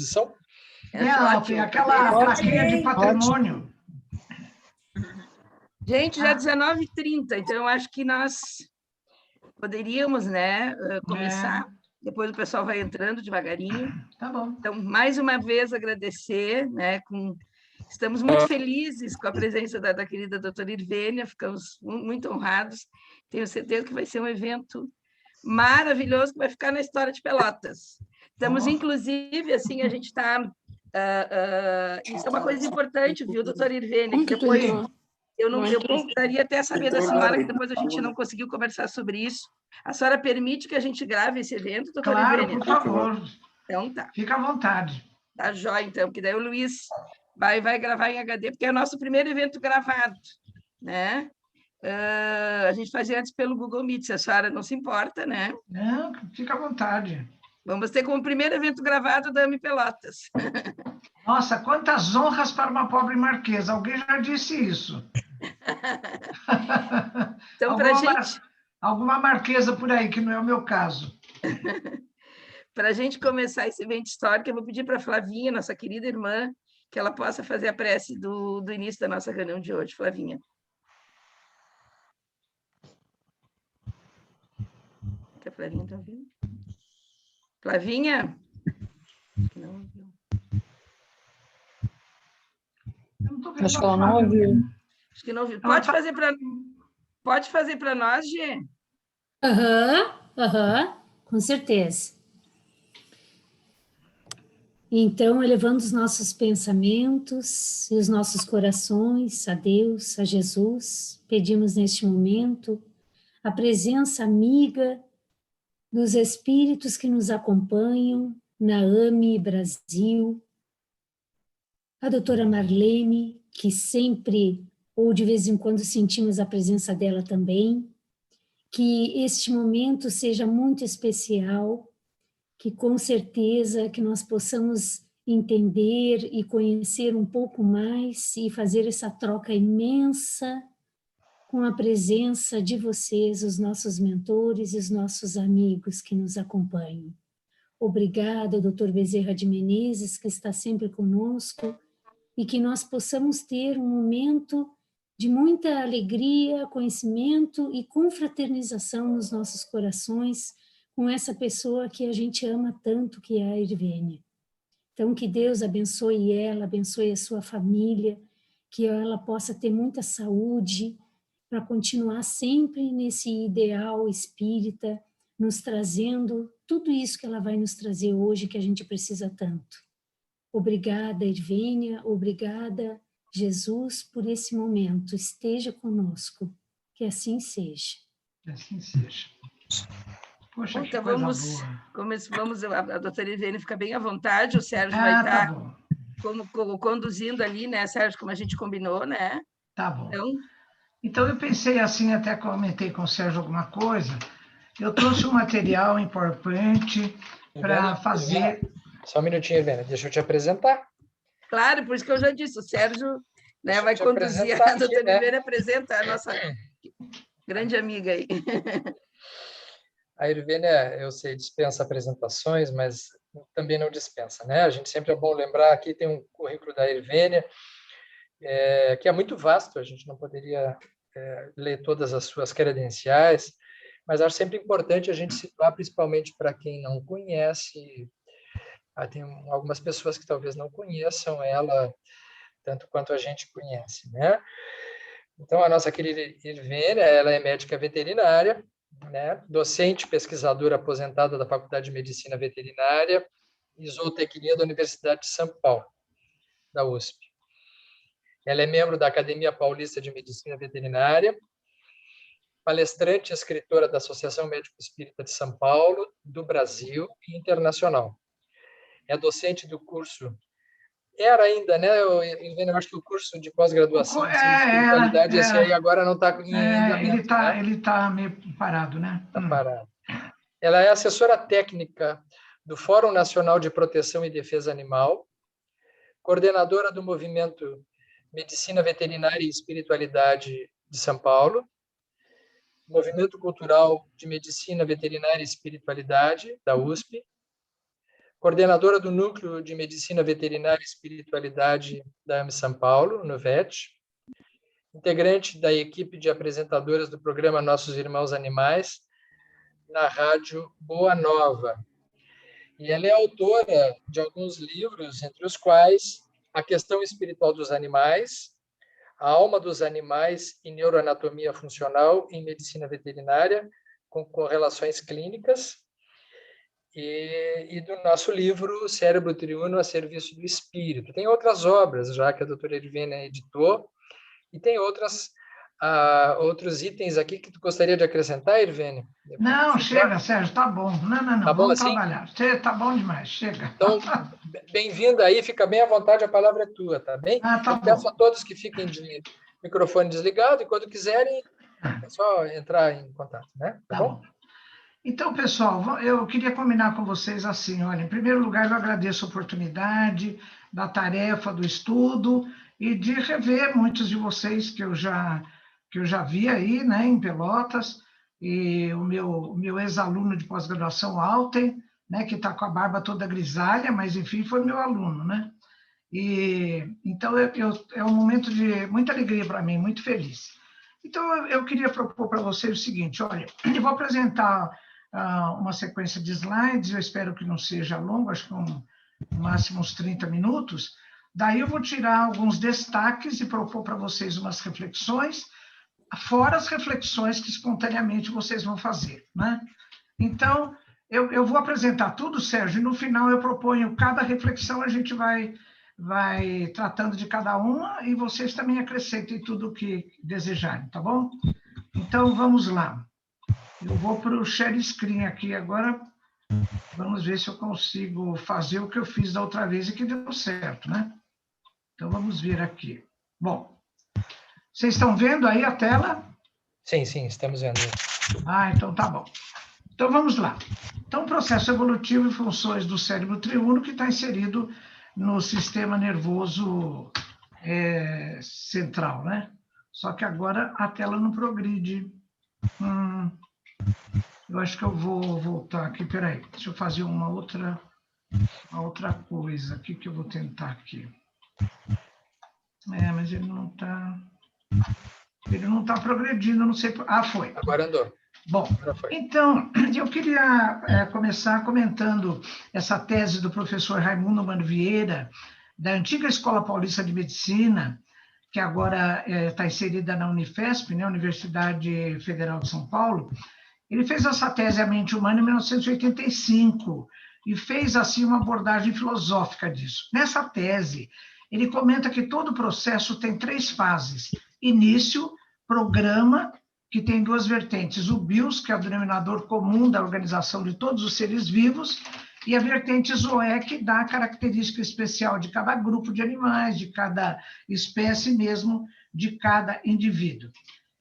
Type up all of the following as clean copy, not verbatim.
exposição? Tem aquela plaquinha de patrimônio. Gente, já 19h30, então eu acho que nós poderíamos, né, começar. Depois o pessoal vai entrando devagarinho. Tá bom. Então, mais uma vez, agradecer, né, estamos muito felizes com a presença da querida doutora Irvênia, ficamos muito honrados. Tenho certeza que vai ser um evento maravilhoso, que vai ficar na história de Pelotas. Estamos, inclusive, assim, a gente está... isso é uma coisa importante, viu, doutora Irvênia? Que depois eu precisaria até saber da senhora, que depois a gente não conseguiu conversar sobre isso. A senhora permite que a gente grave esse evento, doutora Irvênia? Claro, por favor. Então tá. Fica à vontade. Tá jóia, então, porque daí o Luiz vai gravar em HD, porque é o nosso primeiro evento gravado, né? A gente fazia antes pelo Google Meet, se a senhora não se importa, né? Não, fica à vontade. Vamos ter como primeiro evento gravado da AMI Pelotas. Nossa, quantas honras para uma pobre marquesa. Alguém já disse isso. Então, para a gente... Alguma marquesa por aí, que não é o meu caso. Para a gente começar esse evento histórico, eu vou pedir para a Flavinha, nossa querida irmã, que ela possa fazer a prece do início da nossa reunião de hoje. Flavinha. A Flavinha está ouvindo? Flavinha? Não ouviu. Acho que ela não ouviu. Acho que não ouviu. Pode fazer para nós, Gê? Com certeza. Então, elevando os nossos pensamentos e os nossos corações a Deus, a Jesus, pedimos neste momento a presença amiga dos espíritos que nos acompanham na AMI Brasil, a doutora Marlene, que sempre, ou de vez em quando, sentimos a presença dela também, que este momento seja muito especial, que com certeza que nós possamos entender e conhecer um pouco mais e fazer essa troca imensa com a presença de vocês, os nossos mentores e os nossos amigos que nos acompanham. Obrigada, doutor Bezerra de Menezes, que está sempre conosco, e que nós possamos ter um momento de muita alegria, conhecimento e confraternização nos nossos corações com essa pessoa que a gente ama tanto, que é a Irvênia. Então, que Deus abençoe ela, abençoe a sua família, que ela possa ter muita saúde para continuar sempre nesse ideal espírita, nos trazendo tudo isso que ela vai nos trazer hoje, que a gente precisa tanto. Obrigada, Irvênia, obrigada, Jesus, por esse momento. Esteja conosco, que assim seja. Que assim seja. Poxa, Então, que coisa boa. A doutora Irvênia fica bem à vontade, o Sérgio vai estar conduzindo ali, né, Sérgio, como a gente combinou, né? Tá bom. Então, eu pensei assim, até comentei com o Sérgio alguma coisa, eu trouxe um material em PowerPoint para fazer... Só um minutinho, Irvênia, deixa eu te apresentar. Claro, por isso que eu já disse, o Sérgio, né, vai conduzir, a doutora Irvênia apresenta a nossa grande amiga aí. A Irvênia, eu sei, dispensa apresentações, mas também não dispensa, né? A gente sempre é bom lembrar, aqui tem um currículo da Irvênia, que é muito vasto, a gente não poderia ler todas as suas credenciais, mas acho sempre importante a gente situar, principalmente para quem não conhece. Tem algumas pessoas que talvez não conheçam ela tanto quanto a gente conhece, né? Então, a nossa querida Irvênia, ela é médica veterinária, né? Docente, pesquisadora aposentada da Faculdade de Medicina Veterinária e Zootecnia da Universidade de São Paulo, da USP. Ela é membro da Academia Paulista de Medicina Veterinária, palestrante e escritora da Associação Médico Espírita de São Paulo, do Brasil e internacional. É docente do curso, era ainda, né? Eu acho que o curso de pós-graduação de espiritualidade, esse aí agora não está em andamento. Ele está meio parado, né? Está parado. Ela é assessora técnica do Fórum Nacional de Proteção e Defesa Animal, coordenadora do movimento Medicina Veterinária e Espiritualidade de São Paulo, Movimento Cultural de Medicina Veterinária e Espiritualidade, da USP, coordenadora do Núcleo de Medicina Veterinária e Espiritualidade da AME São Paulo, no VET, integrante da equipe de apresentadoras do programa Nossos Irmãos Animais, na rádio Boa Nova. E ela é autora de alguns livros, entre os quais A Questão Espiritual dos Animais, A Alma dos Animais e Neuroanatomia Funcional em Medicina Veterinária, com correlações clínicas, e do nosso livro Cérebro Triuno a Serviço do Espírito. Tem outras obras já que a doutora Irvênia editou, e tem outros itens aqui que tu gostaria de acrescentar, Irvênia? Não, chega, Sérgio, tá bom. Não, tá bom vamos assim? trabalhar. Tá bom demais, chega. Então, bem-vinda aí, fica bem à vontade, a palavra é tua, tá bem? Tá Eu peço bom. a todos que fiquem de microfone desligado, e quando quiserem, é só entrar em contato, né? Tá bom? Então, pessoal, eu queria combinar com vocês assim, olha, em primeiro lugar, eu agradeço a oportunidade da tarefa, do estudo, e de rever muitos de vocês que eu já vi aí, né, em Pelotas, e o meu ex-aluno de pós-graduação, Alten, né, que está com a barba toda grisalha, mas, enfim, foi meu aluno, né? E, então, é um momento de muita alegria para mim, muito feliz. Então, eu queria propor para vocês o seguinte, olha, eu vou apresentar uma sequência de slides, eu espero que não seja longo, acho que no máximo uns 30 minutos. Daí eu vou tirar alguns destaques e propor para vocês umas reflexões, fora as reflexões que espontaneamente vocês vão fazer, né? Então, eu vou apresentar tudo, Sérgio, e no final eu proponho cada reflexão, a gente vai tratando de cada uma, e vocês também acrescentem tudo o que desejarem, tá bom? Então, vamos lá. Eu vou para o share screen aqui agora. Vamos ver se eu consigo fazer o que eu fiz da outra vez e que deu certo, né? Então, vamos ver aqui. Bom, vocês estão vendo aí a tela? Sim, estamos vendo. Então tá bom. Então, vamos lá. Então, processo evolutivo e funções do cérebro triuno que está inserido no sistema nervoso central, né? Só que agora a tela não progride. Eu acho que eu vou voltar aqui, peraí, deixa eu fazer uma outra coisa aqui que eu vou tentar aqui. Mas ele não está progredindo, não sei... foi. Agora andou. Bom, então, eu queria começar comentando essa tese do professor Raimundo Mano Vieira, da antiga Escola Paulista de Medicina, que agora está inserida na Unifesp, né, Universidade Federal de São Paulo. Ele fez essa tese A Mente Humana em 1985 e fez, assim, uma abordagem filosófica disso. Nessa tese, ele comenta que todo processo tem 3 fases: início, programa, que tem 2 vertentes: o bios, que é o denominador comum da organização de todos os seres vivos, e a vertente zoé, que dá a característica especial de cada grupo de animais, de cada espécie mesmo, de cada indivíduo.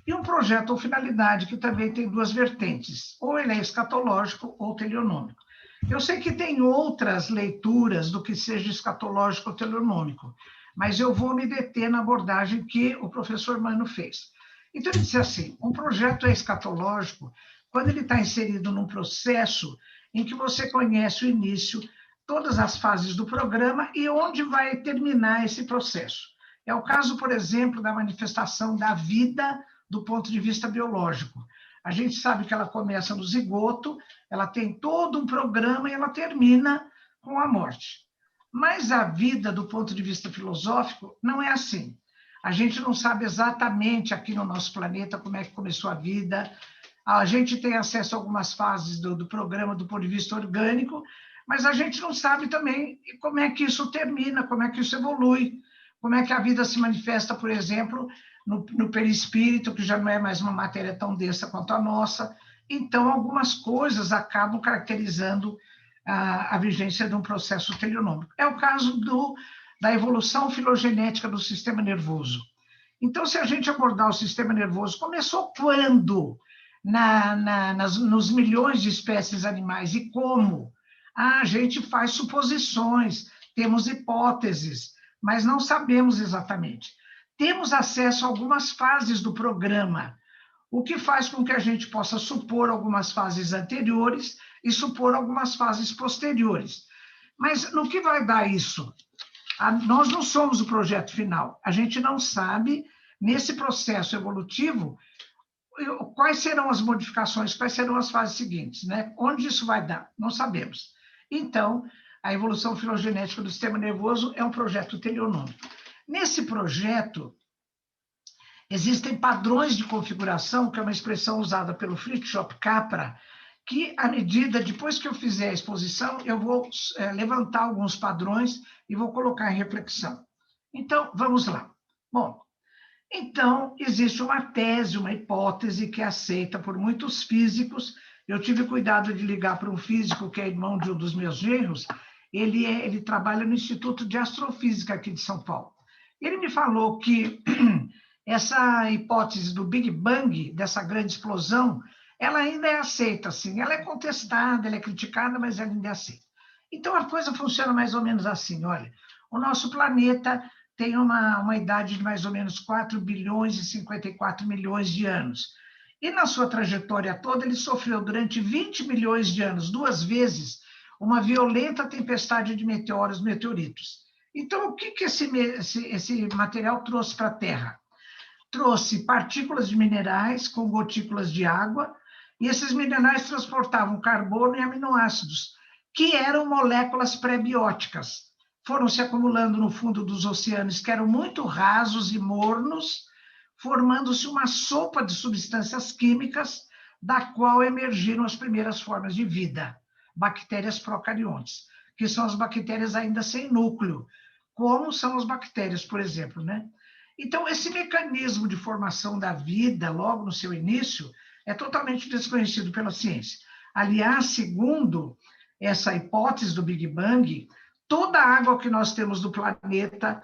E um projeto ou finalidade, que também tem 2 vertentes: ou ele é escatológico ou teleonômico. Eu sei que tem outras leituras do que seja escatológico ou teleonômico, mas eu vou me deter na abordagem que o professor Mano fez. Então, ele disse assim: um projeto é escatológico quando ele está inserido num processo em que você conhece o início, todas as fases do programa e onde vai terminar esse processo. É o caso, por exemplo, da manifestação da vida do ponto de vista biológico. A gente sabe que ela começa no zigoto, ela tem todo um programa e ela termina com a morte. Mas a vida, do ponto de vista filosófico, não é assim. A gente não sabe exatamente aqui no nosso planeta como é que começou a vida. A gente tem acesso a algumas fases do programa do ponto de vista orgânico, mas a gente não sabe também como é que isso termina, como é que isso evolui, como é que a vida se manifesta, por exemplo, no perispírito, que já não é mais uma matéria tão densa quanto a nossa. Então, algumas coisas acabam caracterizando a vigência de um processo teleonômico. É o caso da evolução filogenética do sistema nervoso. Então, se a gente abordar o sistema nervoso, começou quando? Nos milhões de espécies animais, e como? A gente faz suposições, temos hipóteses, mas não sabemos exatamente. Temos acesso a algumas fases do programa, o que faz com que a gente possa supor algumas fases anteriores e supor algumas fases posteriores. Mas no que vai dar isso? Nós não somos o projeto final. A gente não sabe, nesse processo evolutivo, quais serão as modificações, quais serão as fases seguintes, né? Onde isso vai dar? Não sabemos. Então, a evolução filogenética do sistema nervoso é um projeto teleonômico. Nesse projeto, existem padrões de configuração, que é uma expressão usada pelo Fritjof Capra, que, à medida, depois que eu fizer a exposição, eu vou levantar alguns padrões e vou colocar em reflexão. Então, vamos lá. Bom, então, existe uma tese, uma hipótese que é aceita por muitos físicos. Eu tive cuidado de ligar para um físico que é irmão de um dos meus genros. Ele trabalha no Instituto de Astrofísica aqui de São Paulo. Ele me falou que essa hipótese do Big Bang, dessa grande explosão, ela ainda é aceita, assim. Ela é contestada, ela é criticada, mas ela ainda é aceita. Então, a coisa funciona mais ou menos assim, olha. O nosso planeta tem uma idade de mais ou menos 4 bilhões e 54 milhões de anos. E na sua trajetória toda, ele sofreu durante 20 milhões de anos, 2 vezes, uma violenta tempestade de meteoritos. Então, o que esse material trouxe para a Terra? Trouxe partículas de minerais com gotículas de água, e esses minerais transportavam carbono e aminoácidos, que eram moléculas pré-bióticas. Foram se acumulando no fundo dos oceanos, que eram muito rasos e mornos, formando-se uma sopa de substâncias químicas, da qual emergiram as primeiras formas de vida, bactérias procariontes, que são as bactérias ainda sem núcleo, como são as bactérias, por exemplo, né? Então, esse mecanismo de formação da vida, logo no seu início, é totalmente desconhecido pela ciência. Aliás, segundo essa hipótese do Big Bang, toda a água que nós temos do planeta,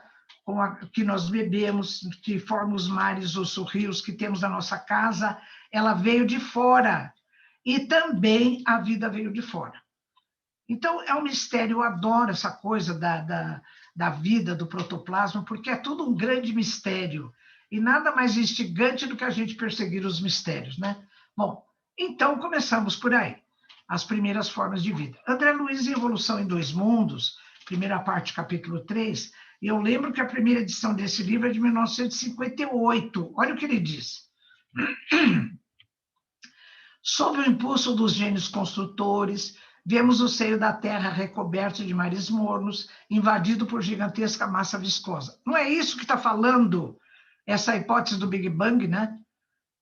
que nós bebemos, que forma os mares, os rios que temos na nossa casa, ela veio de fora. E também a vida veio de fora. Então, é um mistério, eu adoro essa coisa da vida, do protoplasma, porque é tudo um grande mistério. E nada mais instigante do que a gente perseguir os mistérios, né? Bom, então começamos por aí. As primeiras formas de vida. André Luiz em Evolução em Dois Mundos, primeira parte, capítulo 3, e eu lembro que a primeira edição desse livro é de 1958. Olha o que ele diz. Sob o impulso dos gênios construtores, vemos o seio da Terra recoberto de mares mornos, invadido por gigantesca massa viscosa. Não é isso que está falando essa hipótese do Big Bang, né?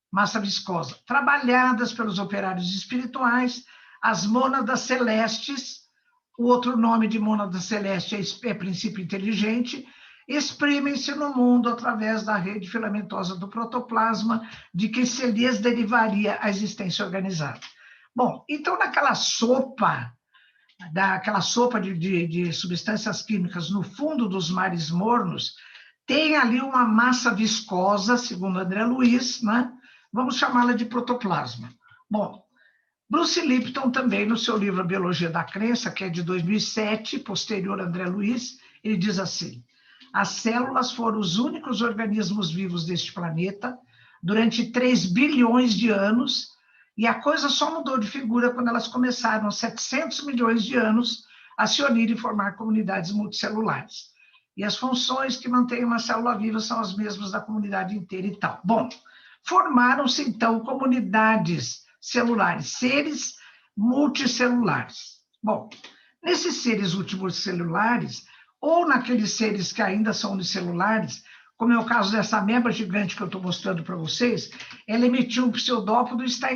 Massa viscosa. Trabalhadas pelos operários espirituais, as mônadas celestes, o outro nome de mônada celeste é princípio inteligente, exprimem-se no mundo através da rede filamentosa do protoplasma, de que se lhes derivaria a existência organizada. Bom, então naquela sopa, de substâncias químicas no fundo dos mares mornos, tem ali uma massa viscosa, segundo André Luiz, né? Vamos chamá-la de protoplasma. Bom, Bruce Lipton também, no seu livro A Biologia da Crença, que é de 2007, posterior a André Luiz, ele diz assim: as células foram os únicos organismos vivos deste planeta durante 3 bilhões de anos, e a coisa só mudou de figura quando elas começaram, 700 milhões de anos, a se unir e formar comunidades multicelulares. E as funções que mantêm uma célula viva são as mesmas da comunidade inteira e tal. Bom, formaram-se, então, comunidades celulares, seres multicelulares. Bom, nesses seres multicelulares, ou naqueles seres que ainda são unicelulares, como é o caso dessa ameba gigante que eu estou mostrando para vocês, ela emitiu um pseudópodo e está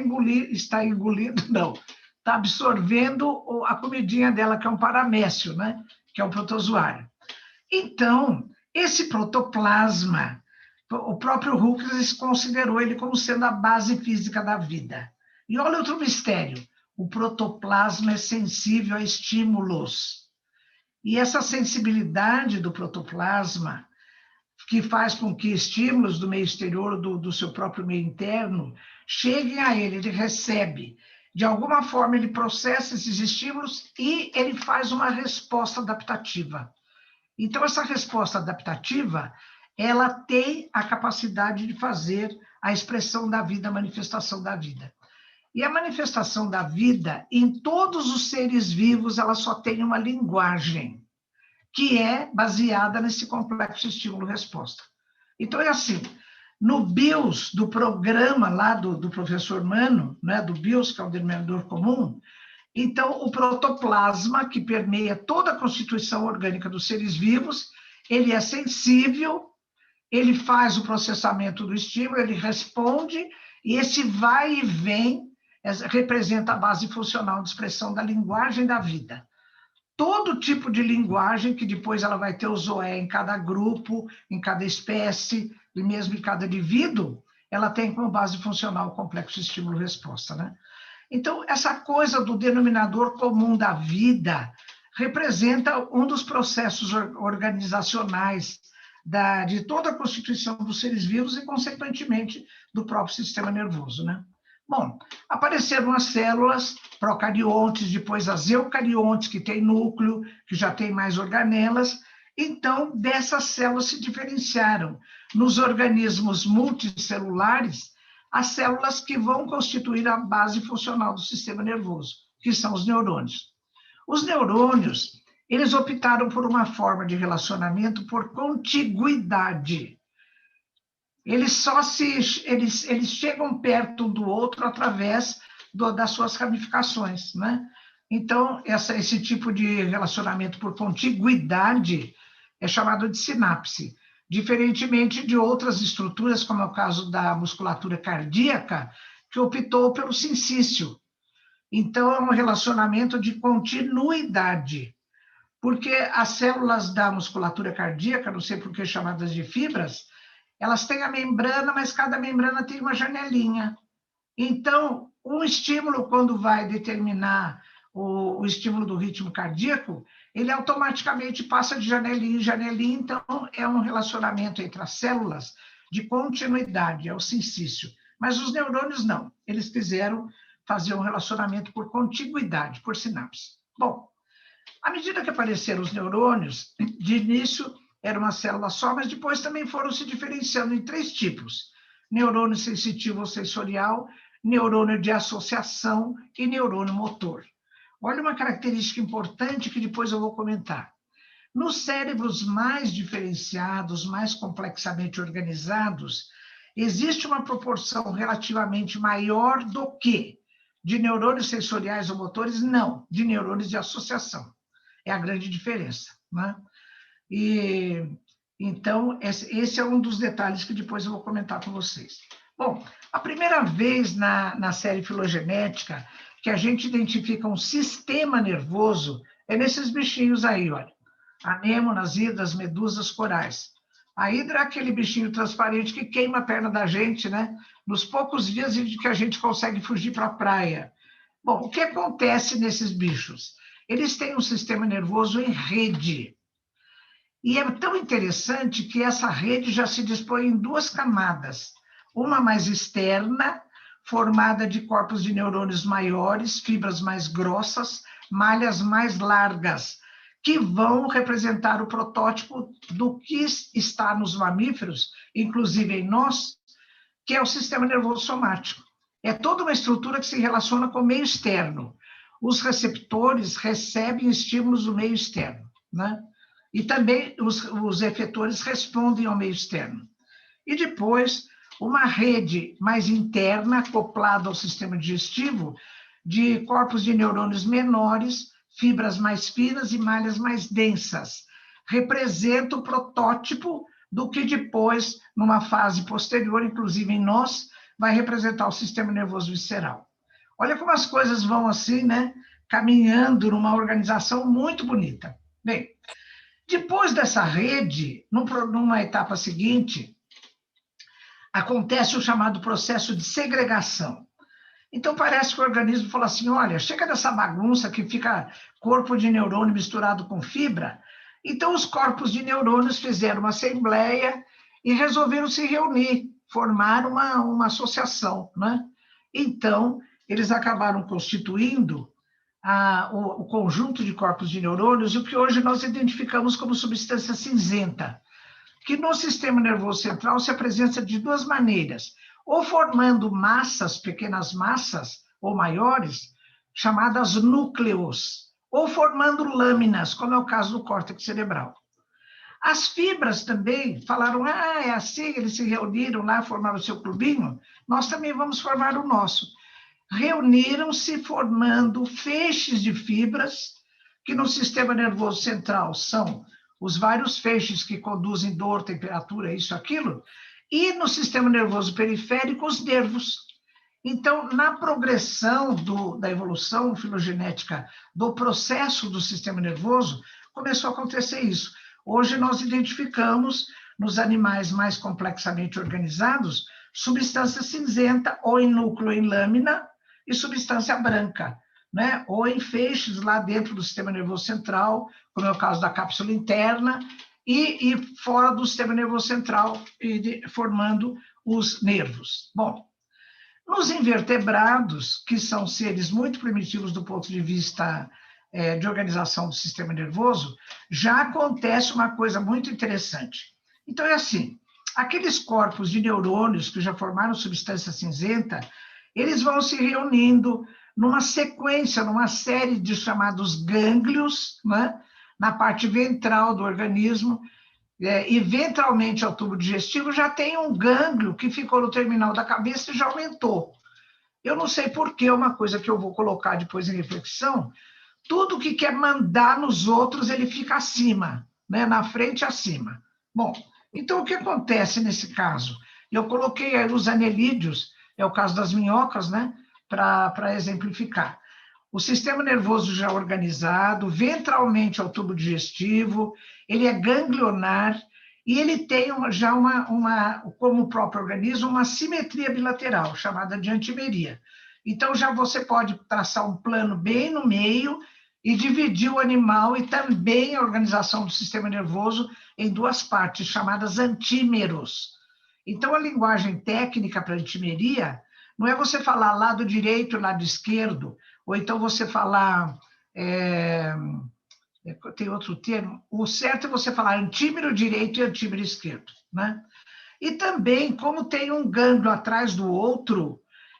absorvendo a comidinha dela, que é um paramécio, né? Que é um protozoário. Então, esse protoplasma, o próprio Huxley considerou ele como sendo a base física da vida. E olha outro mistério, o protoplasma é sensível a estímulos. E essa sensibilidade do protoplasma, que faz com que estímulos do meio exterior, do seu próprio meio interno, cheguem a ele, ele recebe. De alguma forma, ele processa esses estímulos e ele faz uma resposta adaptativa. Então, essa resposta adaptativa, ela tem a capacidade de fazer a expressão da vida, a manifestação da vida. E a manifestação da vida, em todos os seres vivos, ela só tem uma linguagem, que é baseada nesse complexo estímulo-resposta. Então, é assim, no BIOS, do programa lá do professor Mano, né, do BIOS, que é o denominador comum, então, o protoplasma, que permeia toda a constituição orgânica dos seres vivos, ele é sensível, ele faz o processamento do estímulo, ele responde, e esse vai e vem representa a base funcional de expressão da linguagem da vida. Todo tipo de linguagem, que depois ela vai ter o zoé em cada grupo, em cada espécie, e mesmo em cada indivíduo, ela tem como base funcional o complexo estímulo-resposta, né? Então, essa coisa do denominador comum da vida representa um dos processos organizacionais de toda a constituição dos seres vivos e, consequentemente, do próprio sistema nervoso, né? Bom, apareceram as células procariontes, depois as eucariontes, que têm núcleo, que já tem mais organelas. Então, dessas células se diferenciaram nos organismos multicelulares as células que vão constituir a base funcional do sistema nervoso, que são os neurônios. Os neurônios, eles optaram por uma forma de relacionamento por contiguidade. Eles chegam perto um do outro através das suas ramificações, né? Então, esse tipo de relacionamento por contiguidade é chamado de sinapse, diferentemente de outras estruturas, como é o caso da musculatura cardíaca, que optou pelo sincício. Então, é um relacionamento de continuidade, porque as células da musculatura cardíaca, não sei por que chamadas de fibras, elas têm a membrana, mas cada membrana tem uma janelinha. Então, um estímulo, quando vai determinar o estímulo do ritmo cardíaco, ele automaticamente passa de janelinha em janelinha, então é um relacionamento entre as células de continuidade, é o sincício. Mas os neurônios não, eles quiseram fazer um relacionamento por contiguidade, por sinapse. Bom, à medida que apareceram os neurônios, de início era uma célula só, mas depois também foram se diferenciando em 3 tipos: neurônio sensitivo ou sensorial, neurônio de associação e neurônio motor. Olha uma característica importante que depois eu vou comentar. Nos cérebros mais diferenciados, mais complexamente organizados, existe uma proporção relativamente maior do que de neurônios sensoriais ou motores? Não, de neurônios de associação. É a grande diferença, né? E, então, esse é um dos detalhes que depois eu vou comentar com vocês. Bom, a primeira vez na série filogenética que a gente identifica um sistema nervoso é nesses bichinhos aí, olha. Anêmonas, hidras, medusas, corais. A hidra é aquele bichinho transparente que queima a perna da gente, né? Nos poucos dias de que a gente consegue fugir para a praia. Bom, o que acontece nesses bichos? Eles têm um sistema nervoso em rede. E é tão interessante que essa rede já se dispõe em 2 camadas. Uma mais externa, formada de corpos de neurônios maiores, fibras mais grossas, malhas mais largas, que vão representar o protótipo do que está nos mamíferos, inclusive em nós, que é o sistema nervoso somático. É toda uma estrutura que se relaciona com o meio externo. Os receptores recebem estímulos do meio externo, né? E também os efetores respondem ao meio externo. E depois, uma rede mais interna, acoplada ao sistema digestivo, de corpos de neurônios menores, fibras mais finas e malhas mais densas. Representa o protótipo do que depois, numa fase posterior, inclusive em nós, vai representar o sistema nervoso visceral. Olha como as coisas vão assim, né? Caminhando numa organização muito bonita. Bem, depois dessa rede, numa etapa seguinte, acontece o chamado processo de segregação. Então, parece que o organismo fala assim, olha, chega dessa bagunça que fica corpo de neurônio misturado com fibra. Então, os corpos de neurônios fizeram uma assembleia e resolveram se reunir, formar uma associação, né? Então, eles acabaram constituindo o conjunto de corpos de neurônios, o que hoje nós identificamos como substância cinzenta, que no sistema nervoso central se apresenta de 2 maneiras, ou formando massas, pequenas massas, ou maiores, chamadas núcleos, ou formando lâminas, como é o caso do córtex cerebral. As fibras também falaram, é assim, eles se reuniram lá, formaram o seu clubinho, nós também vamos formar o nosso. Reuniram-se formando feixes de fibras, que no sistema nervoso central são os vários feixes que conduzem dor, temperatura, isso, aquilo, e no sistema nervoso periférico, os nervos. Então, na progressão da evolução filogenética do processo do sistema nervoso, começou a acontecer isso. Hoje nós identificamos, nos animais mais complexamente organizados, substância cinzenta, ou em núcleo ou em lâmina, e substância branca, né? Ou em feixes lá dentro do sistema nervoso central, como é o caso da cápsula interna, e fora do sistema nervoso central, formando os nervos. Bom, nos invertebrados, que são seres muito primitivos do ponto de vista de organização do sistema nervoso, já acontece uma coisa muito interessante. Então, é assim, aqueles corpos de neurônios que já formaram substância cinzenta, eles vão se reunindo numa sequência, numa série de chamados gânglios, né, na parte ventral do organismo, e ventralmente ao tubo digestivo já tem um gânglio que ficou no terminal da cabeça e já aumentou. Eu não sei por que, uma coisa que eu vou colocar depois em reflexão, tudo que quer mandar nos outros, ele fica acima, né, na frente e acima. Bom, então o que acontece nesse caso? Eu coloquei aí os anelídeos, é o caso das minhocas, né, para exemplificar. O sistema nervoso já organizado, ventralmente ao tubo digestivo, ele é ganglionar e ele tem já como o próprio organismo, uma simetria bilateral, chamada de antimeria. Então, já você pode traçar um plano bem no meio e dividir o animal e também a organização do sistema nervoso em duas partes, chamadas antímeros. Então, a linguagem técnica para antimeria não é você falar lado direito e lado esquerdo, ou então você falar... tem outro termo. O certo é você falar antímero direito e antímero esquerdo, né? E também, como tem um gânglio atrás do outro,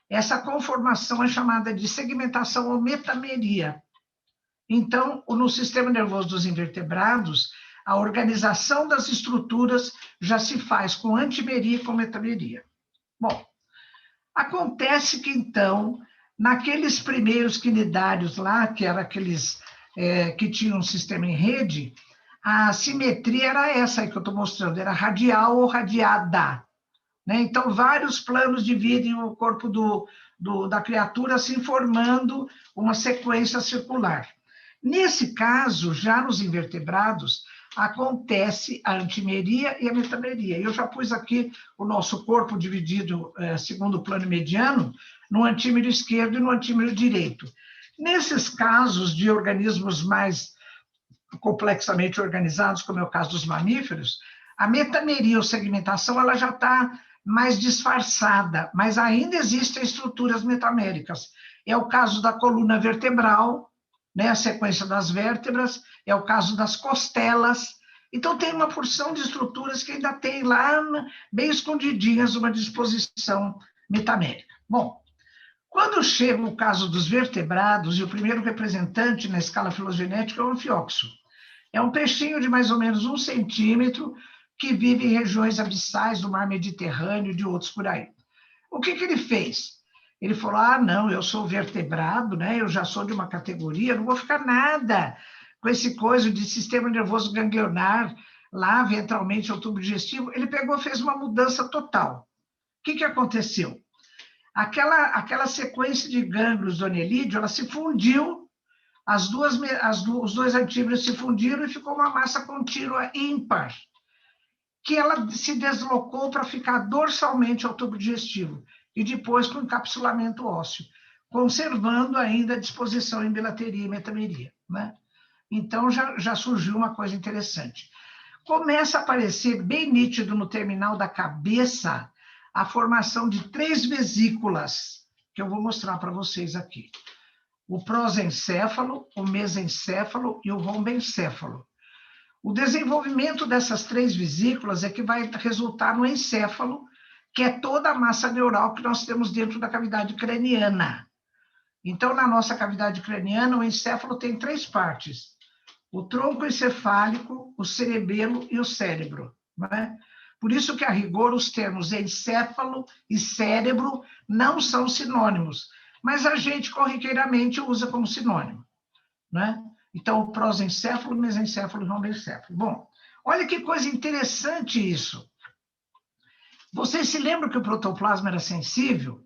essa conformação é chamada de segmentação ou metameria. Então, no sistema nervoso dos invertebrados, a organização das estruturas já se faz com antimeria e com metameria. Bom, acontece que, então, naqueles primeiros quinidários lá, que eram aqueles que tinham um sistema em rede, a simetria era essa aí que eu estou mostrando, era radial ou radiada, né? Então, vários planos dividem o corpo da criatura, assim, formando uma sequência circular. Nesse caso, já nos invertebrados, acontece a antimeria e a metameria. Eu já pus aqui o nosso corpo dividido, segundo o plano mediano, no antímero esquerdo e no antímero direito. Nesses casos de organismos mais complexamente organizados, como é o caso dos mamíferos, a metameria ou segmentação ela já está mais disfarçada, mas ainda existem estruturas metaméricas. É o caso da coluna vertebral, né, a sequência das vértebras, é o caso das costelas. Então, tem uma porção de estruturas que ainda tem lá, bem escondidinhas, uma disposição metamérica. Bom, quando chega o caso dos vertebrados, e o primeiro representante na escala filogenética é o anfióxo. É um peixinho de mais ou menos 1 centímetro que vive em regiões abissais do mar Mediterrâneo e de outros por aí. O que ele fez? Ele falou, não, eu sou vertebrado, né? Eu já sou de uma categoria, não vou ficar nada com esse coisa de sistema nervoso ganglionar, lá ventralmente ao tubo digestivo. Ele pegou e fez uma mudança total. O que aconteceu? Aquela sequência de gânglios do anelídeo, ela se fundiu, os dois antímeros se fundiram e ficou uma massa contínua ímpar, que ela se deslocou para ficar dorsalmente ao tubo digestivo e depois com encapsulamento ósseo, conservando ainda a disposição em bilateria e metameria, né? Então, já surgiu uma coisa interessante. Começa a aparecer bem nítido no terminal da cabeça a formação de 3 vesículas, que eu vou mostrar para vocês aqui. O prosencéfalo, o mesencéfalo e o rombencéfalo. O desenvolvimento dessas 3 vesículas é que vai resultar no encéfalo, que é toda a massa neural que nós temos dentro da cavidade craniana. Então, na nossa cavidade craniana, o encéfalo tem 3 partes: o tronco encefálico, o cerebelo e o cérebro, não é? Por isso que, a rigor, os termos encéfalo e cérebro não são sinônimos, mas a gente corriqueiramente usa como sinônimo, né? Então, o prosencéfalo, mesencéfalo e rombencéfalo. Bom, olha que coisa interessante isso. Vocês se lembram que o protoplasma era sensível?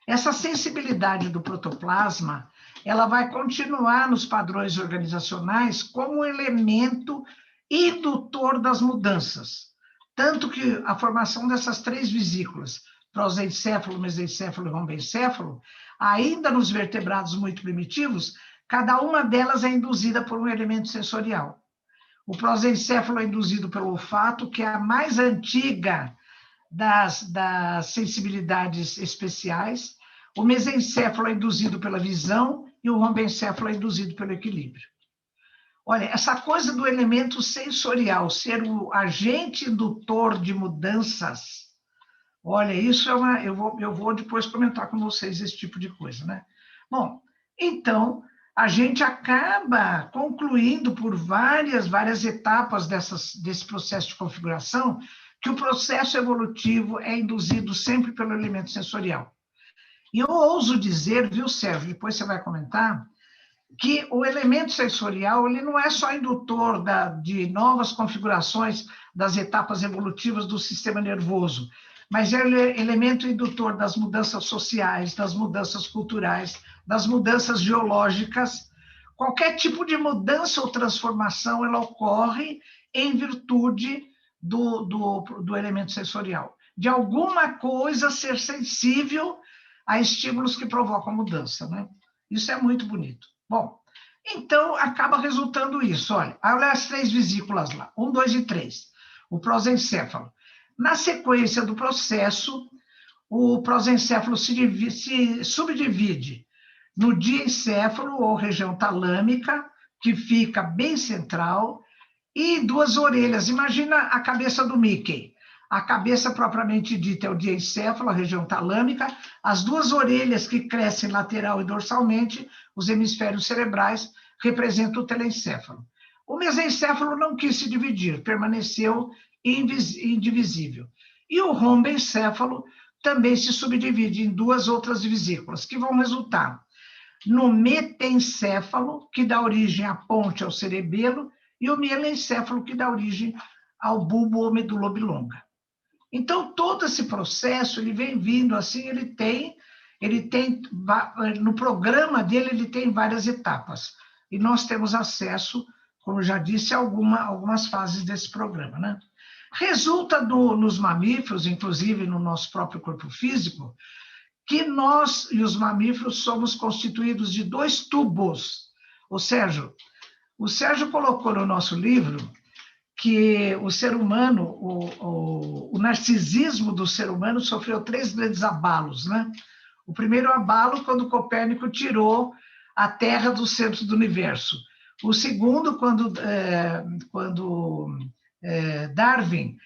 Essa sensibilidade do protoplasma, ela vai continuar nos padrões organizacionais como um elemento indutor das mudanças. Tanto que a formação dessas 3 vesículas, prosencéfalo, mesencéfalo e rombencéfalo, ainda nos vertebrados muito primitivos, cada uma delas é induzida por um elemento sensorial. O prosencéfalo é induzido pelo olfato, que é a mais antiga das sensibilidades especiais. O mesencéfalo é induzido pela visão e o rombencéfalo é induzido pelo equilíbrio. Olha, essa coisa do elemento sensorial ser o agente indutor de mudanças, olha, isso é eu vou depois comentar com vocês esse tipo de coisa, né? Bom, então, a gente acaba concluindo por várias etapas desse processo de configuração, que o processo evolutivo é induzido sempre pelo elemento sensorial. E eu ouso dizer, viu, Sérgio, depois você vai comentar, que o elemento sensorial ele não é só indutor de novas configurações das etapas evolutivas do sistema nervoso, mas é elemento indutor das mudanças sociais, das mudanças culturais, das mudanças geológicas. Qualquer tipo de mudança ou transformação ela ocorre em virtude do elemento sensorial, de alguma coisa ser sensível a estímulos que provocam mudança, né? Isso é muito bonito. Bom, então acaba resultando isso. Olha as 3 vesículas lá, 1, 2 e 3. O prosencéfalo. Na sequência do processo, o prosencéfalo se subdivide no diencéfalo, ou região talâmica, que fica bem central, e 2 orelhas. Imagina a cabeça do Mickey. A cabeça propriamente dita é o diencéfalo, a região talâmica, as 2 orelhas que crescem lateral e dorsalmente, os hemisférios cerebrais, representam o telencéfalo. O mesencéfalo não quis se dividir, permaneceu indivisível. E o rombencéfalo também se subdivide em 2 outras vesículas, que vão resultar no metencéfalo, que dá origem à ponte ao cerebelo, e o mielencéfalo, que dá origem ao bulbo ou medula oblonga. Então, todo esse processo, ele vem vindo assim, ele tem, no programa dele, ele tem várias etapas. E nós temos acesso, como já disse, a algumas fases desse programa, né? Resulta nos mamíferos, inclusive no nosso próprio corpo físico, que nós e os mamíferos somos constituídos de 2 tubos. O Sérgio colocou no nosso livro que o ser humano, o narcisismo do ser humano sofreu 3 grandes abalos, né? O primeiro abalo, quando Copérnico tirou a Terra do centro do universo. O segundo, quando Darwin,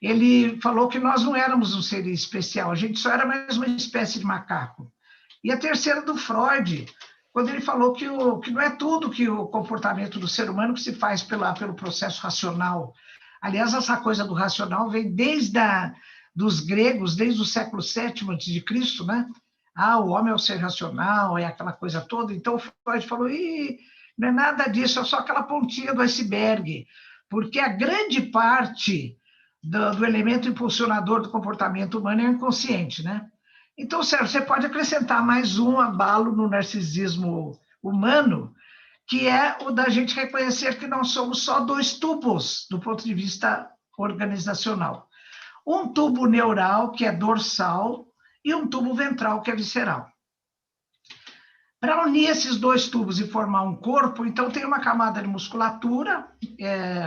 ele falou que nós não éramos um ser especial, a gente só era mais uma espécie de macaco. E a terceira, do Freud, quando ele falou que não é tudo que o comportamento do ser humano que se faz pelo processo racional. Aliás, essa coisa do racional vem dos gregos, desde o século VII a.C., né? O homem é o ser racional, é aquela coisa toda. Então, o Freud falou, não é nada disso, é só aquela pontinha do iceberg, porque a grande parte do elemento impulsionador do comportamento humano é o inconsciente, né? Então, Sérgio, você pode acrescentar mais um abalo no narcisismo humano, que é o da gente reconhecer que nós somos só 2 tubos do ponto de vista organizacional. Um tubo neural, que é dorsal, e um tubo ventral, que é visceral. Para unir esses 2 tubos e formar um corpo, então tem uma camada de musculatura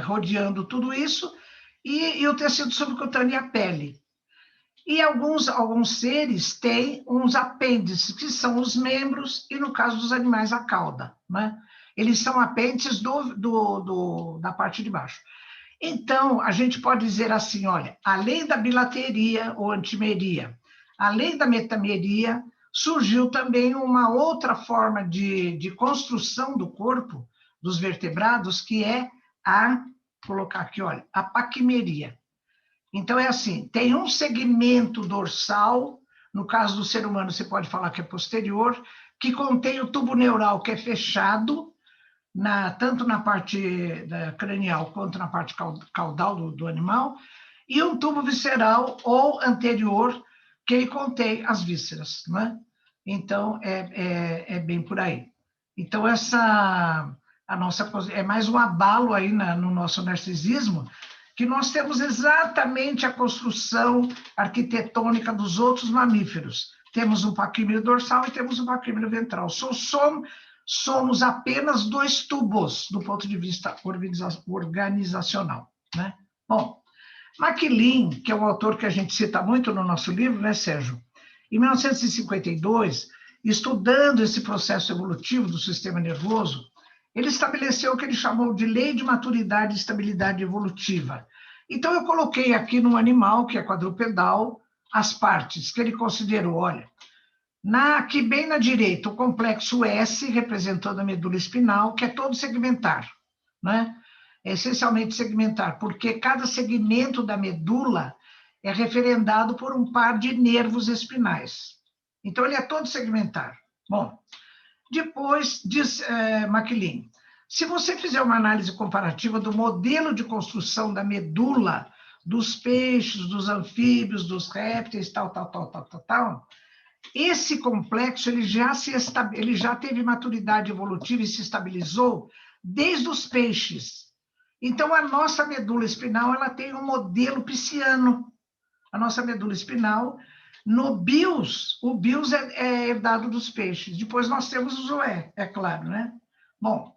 rodeando tudo isso, e o tecido subcutâneo e a pele. E alguns seres têm uns apêndices, que são os membros, e no caso dos animais, a cauda, né? Eles são apêndices da parte de baixo. Então, a gente pode dizer assim, olha, além da bilateria ou antimeria, além da metameria, surgiu também uma outra forma de construção do corpo, dos vertebrados, que é vou colocar aqui, olha, a paquimeria. Então, é assim, tem um segmento dorsal, no caso do ser humano, você pode falar que é posterior, que contém o tubo neural, que é fechado, tanto na parte cranial quanto na parte caudal do animal, e um tubo visceral ou anterior, que ele contém as vísceras, né? Então, é bem por aí. Então, a nossa é mais um abalo aí no nosso narcisismo, que nós temos exatamente a construção arquitetônica dos outros mamíferos. Temos um paquímero dorsal e temos um paquímero ventral. Somos apenas 2 tubos do ponto de vista organizacional, né? Bom, MacLean, que é um autor que a gente cita muito no nosso livro, né, Sérgio? Em 1952, estudando esse processo evolutivo do sistema nervoso, ele estabeleceu o que ele chamou de lei de maturidade e estabilidade evolutiva. Então, eu coloquei aqui no animal, que é quadrupedal, as partes que ele considerou, olha, aqui bem na direita, o complexo S, representando a medula espinal, que é todo segmentar, né? É essencialmente segmentar, porque cada segmento da medula é referendado por um par de nervos espinais. Então, ele é todo segmentar. Bom, depois, diz MacLean, se você fizer uma análise comparativa do modelo de construção da medula dos peixes, dos anfíbios, dos répteis, tal, esse complexo ele já teve maturidade evolutiva e se estabilizou desde os peixes. Então, a nossa medula espinal ela tem um modelo pisciano. A nossa medula espinal, no BIOS, o BIOS é herdado dos peixes. Depois nós temos o zoé, é claro, né? Bom,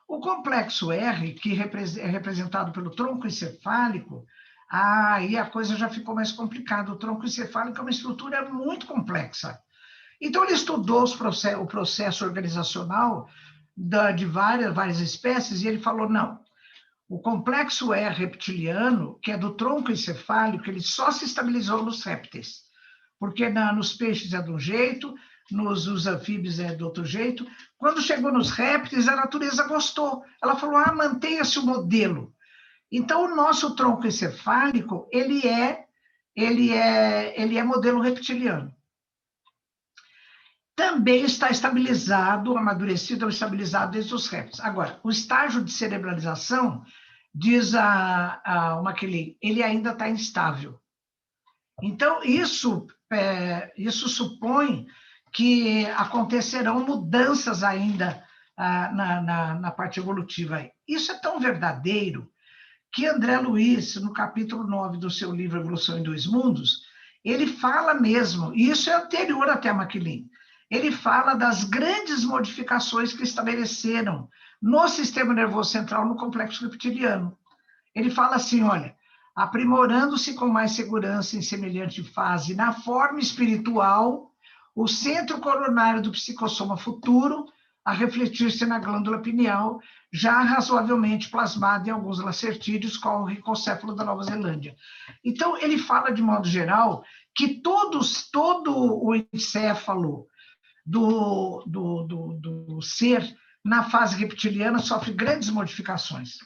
o complexo R, que é representado pelo tronco encefálico, aí a coisa já ficou mais complicada. O tronco encefálico é uma estrutura muito complexa. Então, ele estudou o processo organizacional de várias espécies e ele falou, não, o complexo R reptiliano, que é do tronco encefálico, ele só se estabilizou nos répteis, porque nos peixes é de um jeito, nos anfíbios é de outro jeito. Quando chegou nos répteis, a natureza gostou. Ela falou, mantenha-se o modelo. Então, o nosso tronco encefálico, ele é modelo reptiliano. Também está estabilizado, amadurecido ou estabilizado desde os répteis. Agora, o estágio de cerebralização, diz o MacLean, ele ainda está instável. Então, isso supõe que acontecerão mudanças ainda na parte evolutiva. Isso é tão verdadeiro que André Luiz, no capítulo 9 do seu livro Evolução em Dois Mundos, ele fala mesmo, e isso é anterior até a MacLean, ele fala das grandes modificações que estabeleceram no sistema nervoso central, no complexo reptiliano. Ele fala assim, olha, aprimorando-se com mais segurança em semelhante fase na forma espiritual, o centro coronário do psicossoma futuro, a refletir-se na glândula pineal, já razoavelmente plasmada em alguns lacertídeos, como o ricocéfalo da Nova Zelândia. Então, ele fala, de modo geral, que todo o encéfalo do ser na fase reptiliana sofre grandes modificações.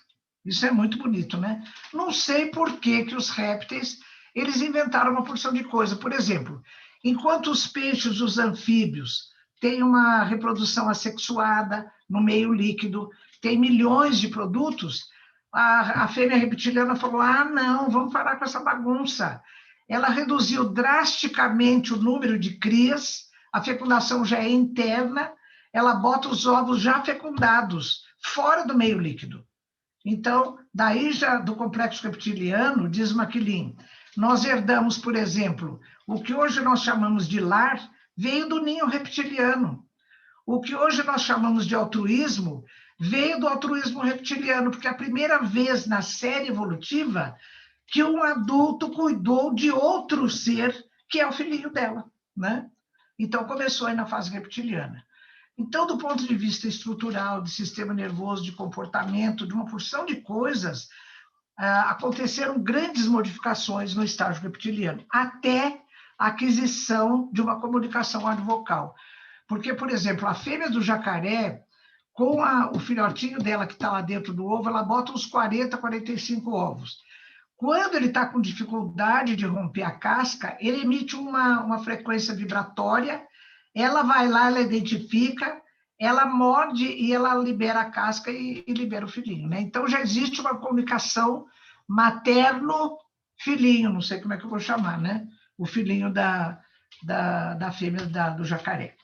Isso é muito bonito, né? Não sei por que os répteis, eles inventaram uma porção de coisa. Por exemplo, enquanto os peixes, os anfíbios, têm uma reprodução assexuada no meio líquido, tem milhões de produtos, a fêmea reptiliana falou, não, vamos parar com essa bagunça. Ela reduziu drasticamente o número de crias, a fecundação já é interna, ela bota os ovos já fecundados, fora do meio líquido. Então, daí já do complexo reptiliano, diz MacLean, nós herdamos, por exemplo, o que hoje nós chamamos de lar, veio do ninho reptiliano. O que hoje nós chamamos de altruísmo, veio do altruísmo reptiliano, porque é a primeira vez na série evolutiva que um adulto cuidou de outro ser, que é o filhinho dela, né? Então, começou aí na fase reptiliana. Então, do ponto de vista estrutural, de sistema nervoso, de comportamento, de uma porção de coisas, aconteceram grandes modificações no estágio reptiliano, até a aquisição de uma comunicação advocal. Porque, por exemplo, a fêmea do jacaré, com o filhotinho dela que está lá dentro do ovo, ela bota uns 40, 45 ovos. Quando ele está com dificuldade de romper a casca, ele emite uma frequência vibratória, ela vai lá, ela identifica, ela morde e ela libera a casca e libera o filhinho, né? Então, já existe uma comunicação materno-filhinho, não sei como é que eu vou chamar, né? O filhinho da fêmea do jacaré.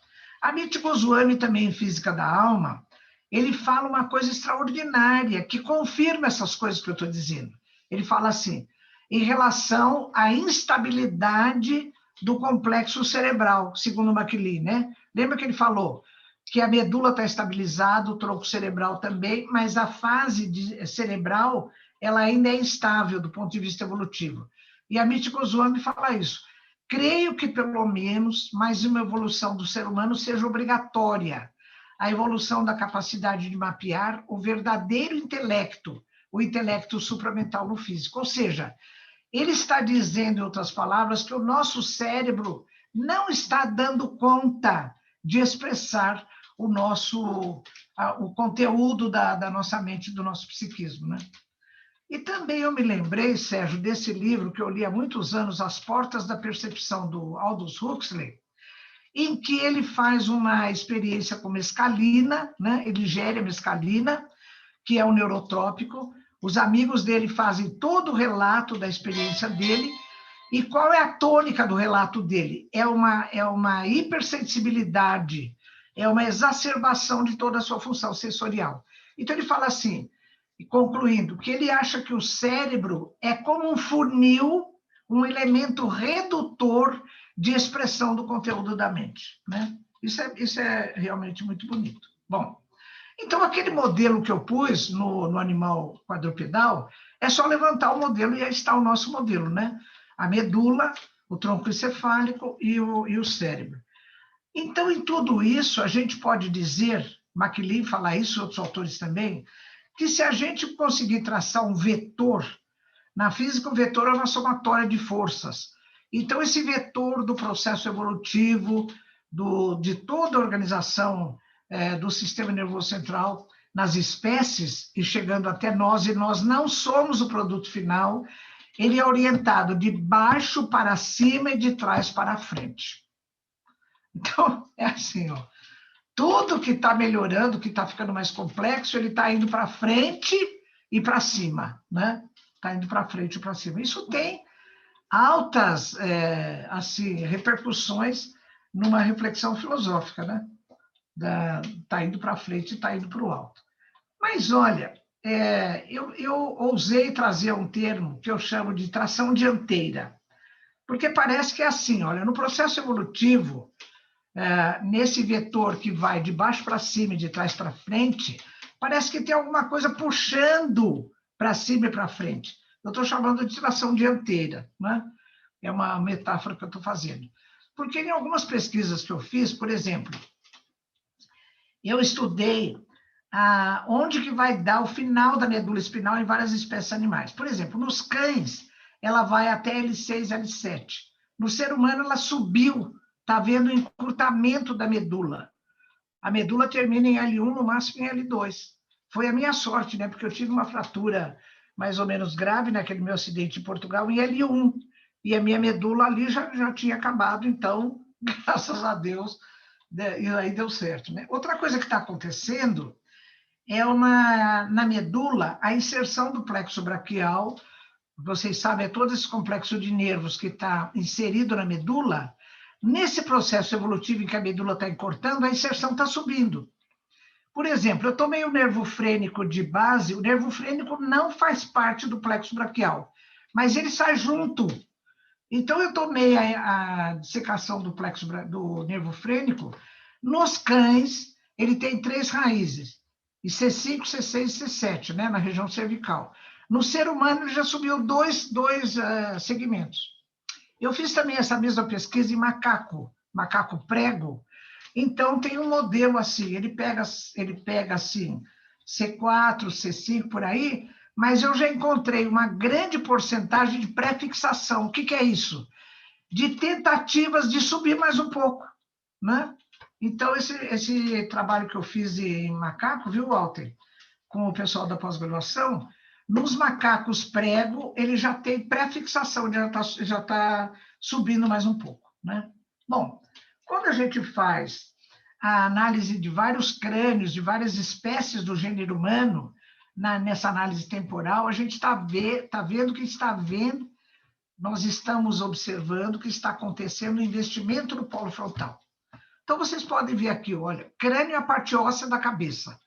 Amit Goswami, também em Física da Alma, ele fala uma coisa extraordinária, que confirma essas coisas que eu estou dizendo. Ele fala assim, em relação à instabilidade do complexo cerebral, segundo MacLean, né? Lembra que ele falou que a medula está estabilizada, o tronco cerebral também, mas a fase cerebral, ela ainda é instável do ponto de vista evolutivo. E Amit Goswami fala isso. Creio que, pelo menos, mais uma evolução do ser humano seja obrigatória. A evolução da capacidade de mapear o verdadeiro intelecto, o intelecto supramental no físico. Ou seja, ele está dizendo, em outras palavras, que o nosso cérebro não está dando conta de expressar o conteúdo da nossa mente, do nosso psiquismo, né? E também eu me lembrei, Sérgio, desse livro que eu li há muitos anos, As Portas da Percepção, do Aldous Huxley, em que ele faz uma experiência com mescalina, né? Ele ingere a mescalina, que é um neurotrópico. Os amigos dele fazem todo o relato da experiência dele. E qual é a tônica do relato dele? É uma hipersensibilidade, é uma exacerbação de toda a sua função sensorial. Então, ele fala assim, concluindo, que ele acha que o cérebro é como um funil, um elemento redutor de expressão do conteúdo da mente, né? Isso é realmente muito bonito. Bom, então aquele modelo que eu pus no animal quadrupedal, é só levantar o modelo e aí está o nosso modelo, né? A medula, o tronco encefálico e o cérebro. Então, em tudo isso, a gente pode dizer, MacLean fala isso, outros autores também, que se a gente conseguir traçar um vetor, na física o vetor é uma somatória de forças. Então, esse vetor do processo evolutivo, de toda a organização do sistema nervoso central, nas espécies, e chegando até nós, e nós não somos o produto final, ele é orientado de baixo para cima e de trás para frente. Então, é assim, ó. Tudo que está melhorando, que está ficando mais complexo, ele está indo para frente e para cima, né? Está indo para frente e para cima. Isso tem altas assim, repercussões numa reflexão filosófica, né? Está indo para frente e está indo para o alto. Mas, olha, eu ousei trazer um termo que eu chamo de tração dianteira, porque parece que é assim, olha, no processo evolutivo, nesse vetor que vai de baixo para cima e de trás para frente, parece que tem alguma coisa puxando para cima e para frente. Eu estou chamando de tração dianteira, né? É uma metáfora que eu estou fazendo. Porque em algumas pesquisas que eu fiz, por exemplo, eu estudei onde que vai dar o final da medula espinhal em várias espécies animais. Por exemplo, nos cães, ela vai até L6, L7. No ser humano, ela subiu. Está havendo um encurtamento da medula. A medula termina em L1, no máximo em L2. Foi a minha sorte, né? Porque eu tive uma fratura mais ou menos grave naquele meu acidente em Portugal, em L1. E a minha medula ali já tinha acabado, então, graças a Deus, e aí deu certo, né? Outra coisa que está acontecendo é na medula, a inserção do plexo braquial. Vocês sabem, é todo esse complexo de nervos que está inserido na medula. Nesse processo evolutivo em que a medula está encurtando, a inserção está subindo. Por exemplo, eu tomei o nervo frênico de base, o nervo frênico não faz parte do plexo braquial, mas ele sai junto. Então, eu tomei a dissecação do plexo do nervo frênico. Nos cães, ele tem 3 raízes, e C5, C6 e C7, né, na região cervical. No ser humano, ele já subiu dois segmentos. Eu fiz também essa mesma pesquisa em macaco prego. Então, tem um modelo assim, ele pega assim, C4, C5, por aí, mas eu já encontrei uma grande porcentagem de pré-fixação. O que é isso? de tentativas de subir mais um pouco, né? Então, esse trabalho que eu fiz em macaco, viu, Walter? Com o pessoal da pós-graduação, nos macacos prego, ele já tem pré-fixação, já tá subindo mais um pouco, né? Bom, quando a gente faz a análise de vários crânios, de várias espécies do gênero humano, nessa análise temporal, a gente está vendo que está vendo, nós estamos observando que está acontecendo o investimento no polo frontal. Então, vocês podem ver aqui, olha, crânio é a parte óssea da cabeça.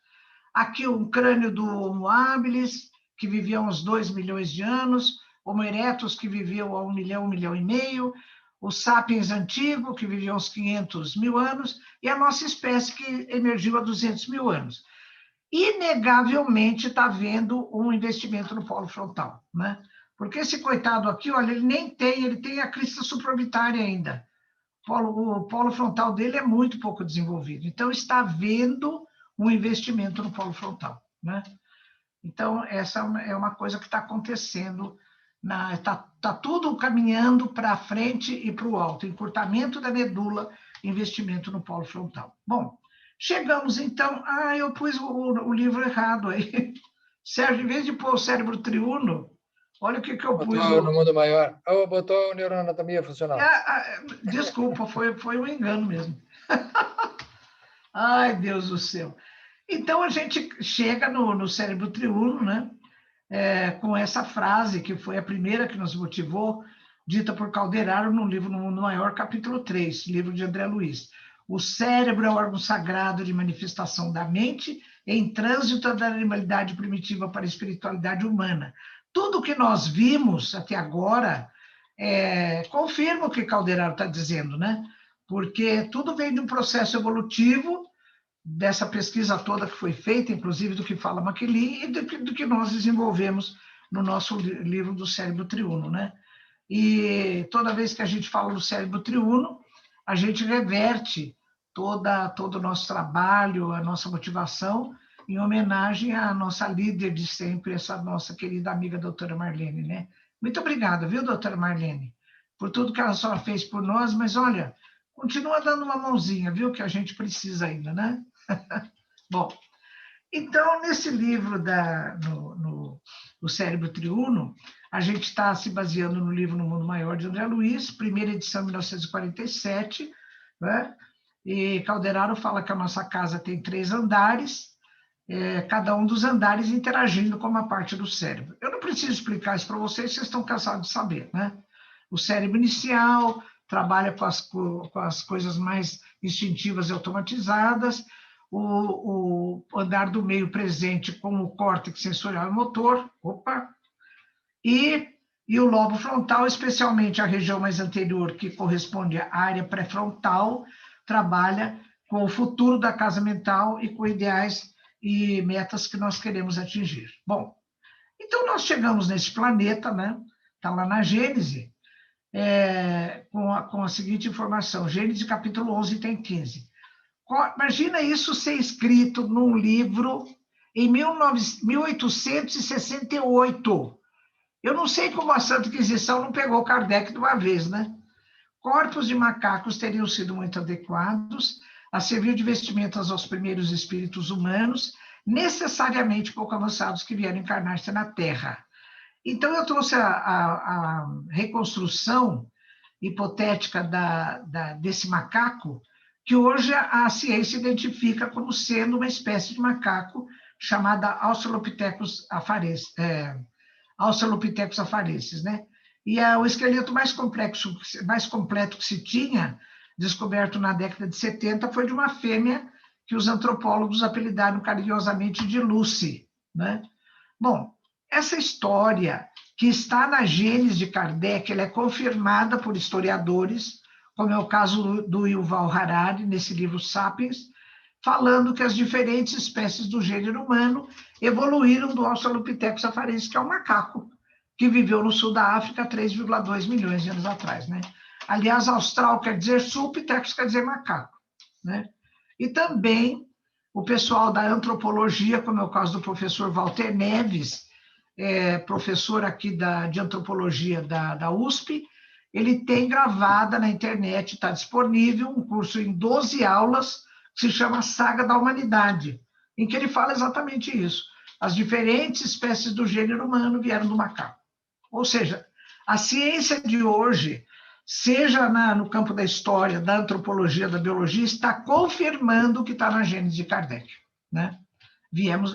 Aqui um crânio do Homo habilis, que vivia há uns 2 milhões de anos, Homo erectus, que viveu há 1 milhão e meio, o sapiens antigo, que viveu há uns 500 mil anos, e a nossa espécie, que emergiu há 200 mil anos. Inegavelmente está havendo um investimento no polo frontal, né? Porque esse coitado aqui, olha, ele tem a crista supraorbitária ainda. O polo frontal dele é muito pouco desenvolvido. Então, está havendo um investimento no polo frontal, né? Então, essa é uma coisa que está acontecendo, está tudo caminhando para frente e para o alto, encurtamento da medula, investimento no polo frontal. Bom, chegamos então, eu pus o livro errado aí, Sérgio, em vez de pôr o cérebro triuno, olha o que eu pus. Botou no mundo maior, botou neuroanatomia funcional. Desculpa, foi um engano mesmo. Ai, Deus do céu. Então, a gente chega no cérebro triuno, né? Com essa frase, que foi a primeira que nos motivou, dita por Calderaro no livro No Mundo Maior, capítulo 3, livro de André Luiz. O cérebro é o órgão sagrado de manifestação da mente em trânsito da animalidade primitiva para a espiritualidade humana. Tudo que nós vimos até agora confirma o que Calderaro está dizendo, né? Porque tudo vem de um processo evolutivo, dessa pesquisa toda que foi feita, inclusive do que fala MacLean, e do que nós desenvolvemos no nosso livro do cérebro triuno, né? E toda vez que a gente fala do cérebro triuno, a gente reverte todo o nosso trabalho, a nossa motivação, em homenagem à nossa líder de sempre, essa nossa querida amiga doutora Marlene, né? Muito obrigada, viu, doutora Marlene, por tudo que ela só fez por nós, mas olha, continua dando uma mãozinha, viu, que a gente precisa ainda, né? Bom, então, nesse livro no Cérebro Triuno, a gente está se baseando no livro No Mundo Maior, de André Luiz, primeira edição, 1947, né? E Calderaro fala que a nossa casa tem 3 andares, cada um dos andares interagindo com uma parte do cérebro. Eu não preciso explicar isso para vocês estão cansados de saber, né? O cérebro inicial trabalha com as coisas mais instintivas e automatizadas, o andar do meio presente com o córtex sensorial e motor, e o lobo frontal, especialmente a região mais anterior, que corresponde à área pré-frontal, trabalha com o futuro da casa mental e com ideais e metas que nós queremos atingir. Bom, então nós chegamos nesse planeta, né? Está lá na Gênese, com a seguinte informação, Gênese capítulo 11, item 15. Imagina isso ser escrito num livro em 1868. Eu não sei como a Santa Inquisição não pegou Kardec de uma vez, né? Corpos de macacos teriam sido muito adequados a servir de vestimentas aos primeiros espíritos humanos, necessariamente pouco avançados que vieram encarnar-se na Terra. Então, eu trouxe a reconstrução hipotética desse macaco, que hoje a ciência identifica como sendo uma espécie de macaco chamada Australopithecus afarensis, né? E o esqueleto mais completo que se tinha, descoberto na década de 70, foi de uma fêmea que os antropólogos apelidaram carinhosamente de Lucy, né? Bom, essa história que está na Gênese de Kardec, ela é confirmada por historiadores, como é o caso do Yuval Harari, nesse livro Sapiens, falando que as diferentes espécies do gênero humano evoluíram do Australopithecus afarensis, que é um macaco, que viveu no sul da África há 3,2 milhões de anos atrás, né? Aliás, austral quer dizer sul, Pithecus quer dizer macaco, né? E também o pessoal da antropologia, como é o caso do professor Walter Neves, professor aqui de antropologia da USP, ele tem gravada na internet, está disponível, um curso em 12 aulas, que se chama Saga da Humanidade, em que ele fala exatamente isso. As diferentes espécies do gênero humano vieram do macaco. Ou seja, a ciência de hoje, seja no campo da história, da antropologia, da biologia, está confirmando o que está na Gênese de Kardec, né?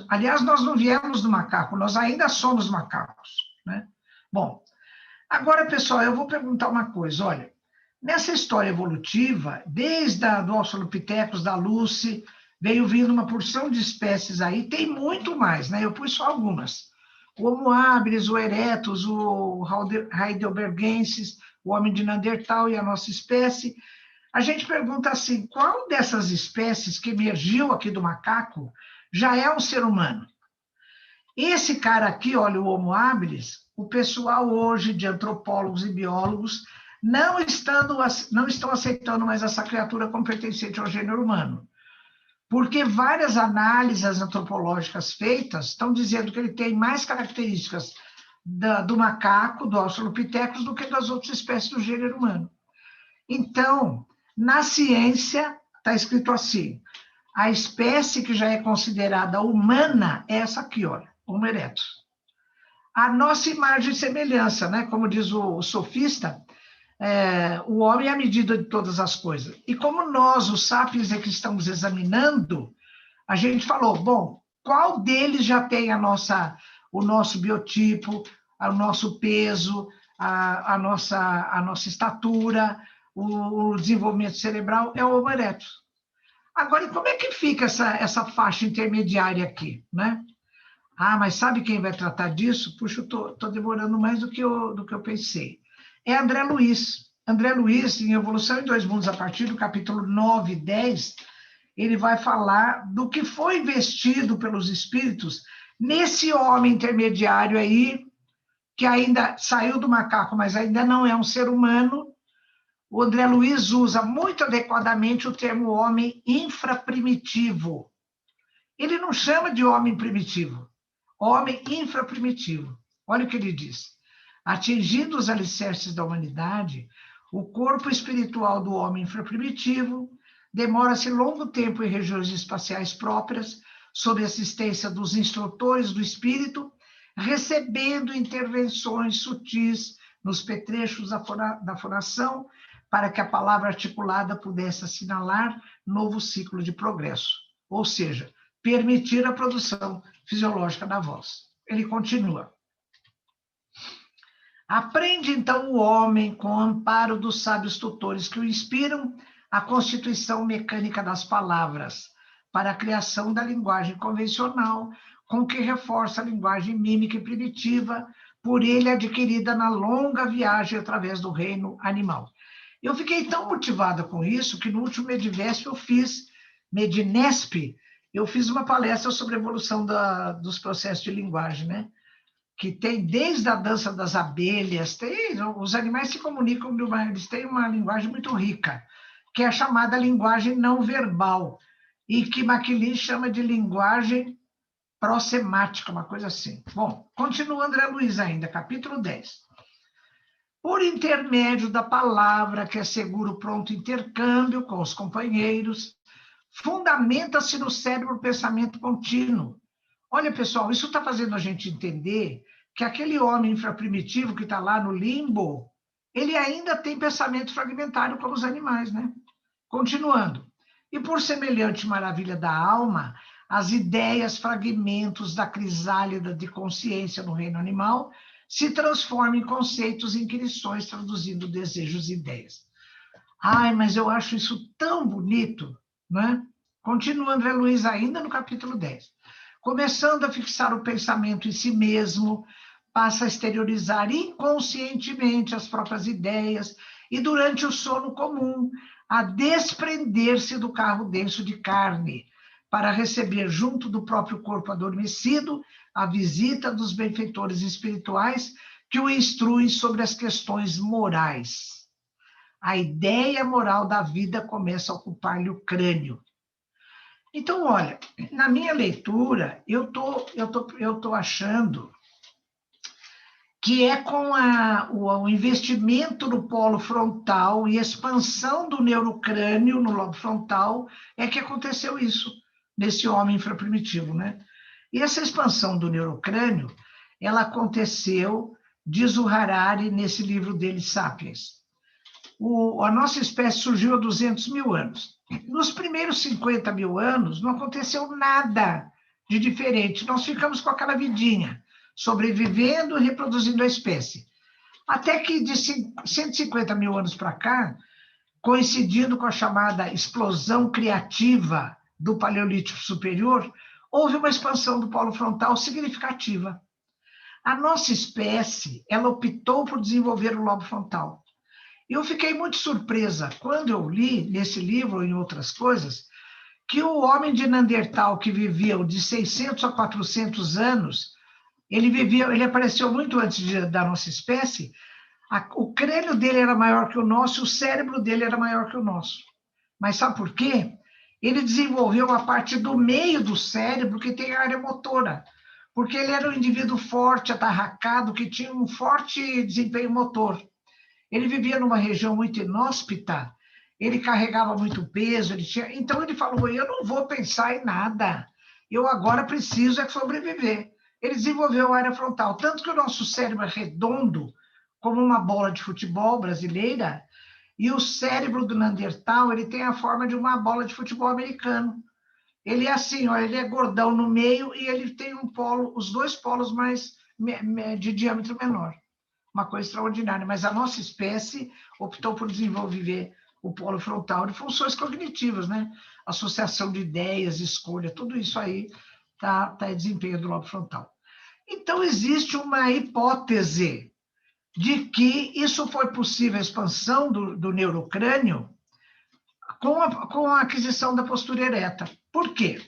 Aliás, nós não viemos do macaco, nós ainda somos macacos, né? Bom, agora, pessoal, eu vou perguntar uma coisa, olha, nessa história evolutiva, desde do Australopithecus, da Lucy, veio vindo uma porção de espécies aí, tem muito mais, né? Eu pus só algumas. O Homo habilis, o Erectus, o Heidelbergensis, o homem de Neandertal e a nossa espécie. A gente pergunta assim, qual dessas espécies que emergiu aqui do macaco já é um ser humano? Esse cara aqui, olha, o Homo habilis, o pessoal hoje de antropólogos e biólogos não estão aceitando mais essa criatura como pertencente ao gênero humano, porque várias análises antropológicas feitas estão dizendo que ele tem mais características do macaco, do Australopithecus, do que das outras espécies do gênero humano. Então, na ciência, está escrito assim, a espécie que já é considerada humana é essa aqui, olha, Homo erectus. A nossa imagem e semelhança, né? Como diz o sofista, o homem é a medida de todas as coisas. E como nós, os sapiens, é que estamos examinando, a gente falou, bom, qual deles já tem o nosso biotipo, o nosso peso, a nossa estatura, o desenvolvimento cerebral, é o Homo erectus. Agora, e como é que fica essa faixa intermediária aqui, né? Ah, mas sabe quem vai tratar disso? Puxa, eu estou demorando mais do que eu pensei. É André Luiz. André Luiz, em Evolução em Dois Mundos, a partir do capítulo 9 e 10, ele vai falar do que foi investido pelos espíritos nesse homem intermediário aí, que ainda saiu do macaco, mas ainda não é um ser humano. O André Luiz usa muito adequadamente o termo homem infraprimitivo. Ele não chama de homem primitivo, homem infraprimitivo. Olha o que ele diz. Atingindo os alicerces da humanidade, o corpo espiritual do homem infraprimitivo demora-se longo tempo em regiões espaciais próprias, sob assistência dos instrutores do espírito, recebendo intervenções sutis nos petrechos da fonação, para que a palavra articulada pudesse assinalar novo ciclo de progresso, ou seja, permitir a produção fisiológica da voz. Ele continua. Aprende, então, o homem, com o amparo dos sábios tutores que o inspiram, a constituição mecânica das palavras, para a criação da linguagem convencional, com que reforça a linguagem mímica e primitiva, por ele adquirida na longa viagem através do reino animal. Eu fiquei tão motivada com isso que no último Medivesp eu fiz uma palestra sobre a evolução dos processos de linguagem, né? Que tem desde a dança das abelhas, os animais se comunicam, eles têm uma linguagem muito rica, que é a chamada linguagem não verbal, e que MacLean chama de linguagem prossemática, uma coisa assim. Bom, continua André Luiz ainda, capítulo 10. Por intermédio da palavra, que assegura o pronto intercâmbio com os companheiros, fundamenta-se no cérebro o pensamento contínuo. Olha, pessoal, isso está fazendo a gente entender que aquele homem infraprimitivo que está lá no limbo, ele ainda tem pensamento fragmentário como os animais, né? Continuando. E por semelhante maravilha da alma, as ideias, fragmentos da crisálida de consciência no reino animal se transformam em conceitos e inquirições, traduzindo desejos e ideias. Ai, mas eu acho isso tão bonito, né? Continua André Luiz ainda no capítulo 10. Começando a fixar o pensamento em si mesmo, passa a exteriorizar inconscientemente as próprias ideias e, durante o sono comum, a desprender-se do carro denso de carne, para receber junto do próprio corpo adormecido a visita dos benfeitores espirituais que o instruem sobre as questões morais. A ideia moral da vida começa a ocupar-lhe o crânio. Então, olha, na minha leitura, eu tô achando que é com o investimento no polo frontal e expansão do neurocrânio no lobo frontal, é que aconteceu isso, nesse homem infraprimitivo, né? E essa expansão do neurocrânio, ela aconteceu, diz o Harari nesse livro dele, Sapiens. A nossa espécie surgiu há 200 mil anos. Nos primeiros 50 mil anos, não aconteceu nada de diferente. Nós ficamos com aquela vidinha, sobrevivendo e reproduzindo a espécie. Até que de 150 mil anos para cá, coincidindo com a chamada explosão criativa do Paleolítico Superior, houve uma expansão do polo frontal significativa. A nossa espécie, ela optou por desenvolver o lobo frontal. Eu fiquei muito surpresa quando eu li, nesse livro e em outras coisas, que o homem de Neandertal, que vivia de 600 a 400 anos, ele apareceu muito antes da nossa espécie, o crânio dele era maior que o nosso, o cérebro dele era maior que o nosso. Mas sabe por quê? Ele desenvolveu a parte do meio do cérebro que tem a área motora, porque ele era um indivíduo forte, atarracado, que tinha um forte desempenho motor. Ele vivia numa região muito inóspita, ele carregava muito peso, então ele falou, eu não vou pensar em nada, eu agora preciso sobreviver. Ele desenvolveu a área frontal, tanto que o nosso cérebro é redondo, como uma bola de futebol brasileira, e o cérebro do Neandertal, ele tem a forma de uma bola de futebol americano. Ele é assim, ó, ele é gordão no meio e ele tem os dois polos mais de diâmetro menor. Uma coisa extraordinária, mas a nossa espécie optou por desenvolver o polo frontal de funções cognitivas, né? Associação de ideias, escolha, tudo isso aí tá em desempenho do lobo frontal. Então, existe uma hipótese de que isso foi possível, a expansão do neurocrânio, com a aquisição da postura ereta. Por quê?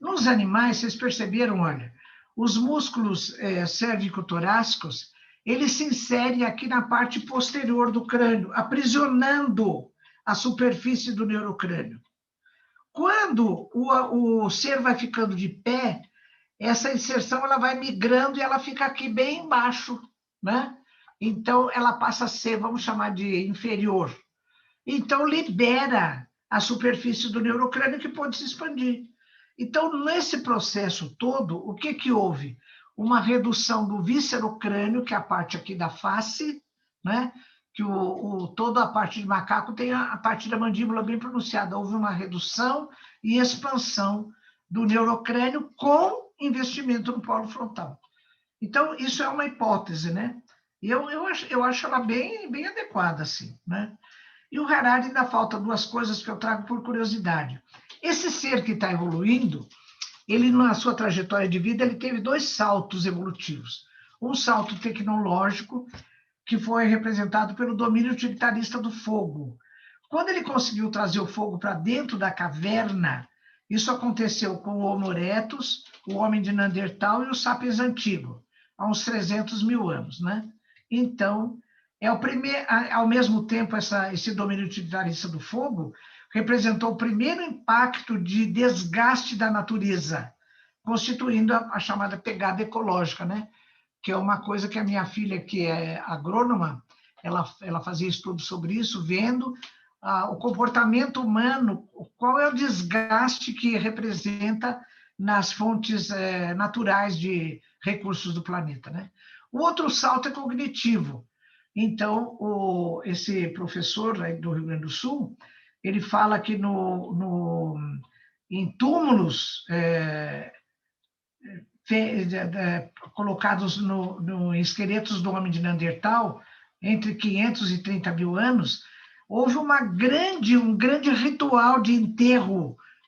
Nos animais, vocês perceberam, olha, os músculos cérvico-torácicos, eles se inserem aqui na parte posterior do crânio, aprisionando a superfície do neurocrânio. Quando o ser vai ficando de pé, essa inserção ela vai migrando e ela fica aqui bem embaixo, né? Então, ela passa a ser, vamos chamar de inferior. Então, libera a superfície do neurocrânio que pode se expandir. Então, nesse processo todo, o que houve? Uma redução do viscerocrânio, que é a parte aqui da face, né? Que toda a parte de macaco tem a parte da mandíbula bem pronunciada. Houve uma redução e expansão do neurocrânio com investimento no polo frontal. Então, isso é uma hipótese, né? E eu acho ela bem adequada, assim, né? E o Harari ainda falta duas coisas que eu trago por curiosidade. Esse ser que está evoluindo, ele, na sua trajetória de vida, ele teve dois saltos evolutivos. Um salto tecnológico, que foi representado pelo domínio utilitarista do fogo. Quando ele conseguiu trazer o fogo para dentro da caverna, isso aconteceu com o Homo erectus, o homem de Neandertal e o sapiens antigo, há uns 300 mil anos, né? Então, é o primeiro, ao mesmo tempo, esse domínio utilitarista do fogo representou o primeiro impacto de desgaste da natureza, constituindo a chamada pegada ecológica, né? Que é uma coisa que a minha filha, que é agrônoma, ela fazia estudo sobre isso, vendo o comportamento humano, qual é o desgaste que representa nas fontes naturais de recursos do planeta, né? O outro salto é cognitivo. Então, esse professor aí do Rio Grande do Sul, ele fala que em túmulos colocados no esqueletos do homem de Neandertal, entre 500 e 30 mil anos, houve um grande ritual de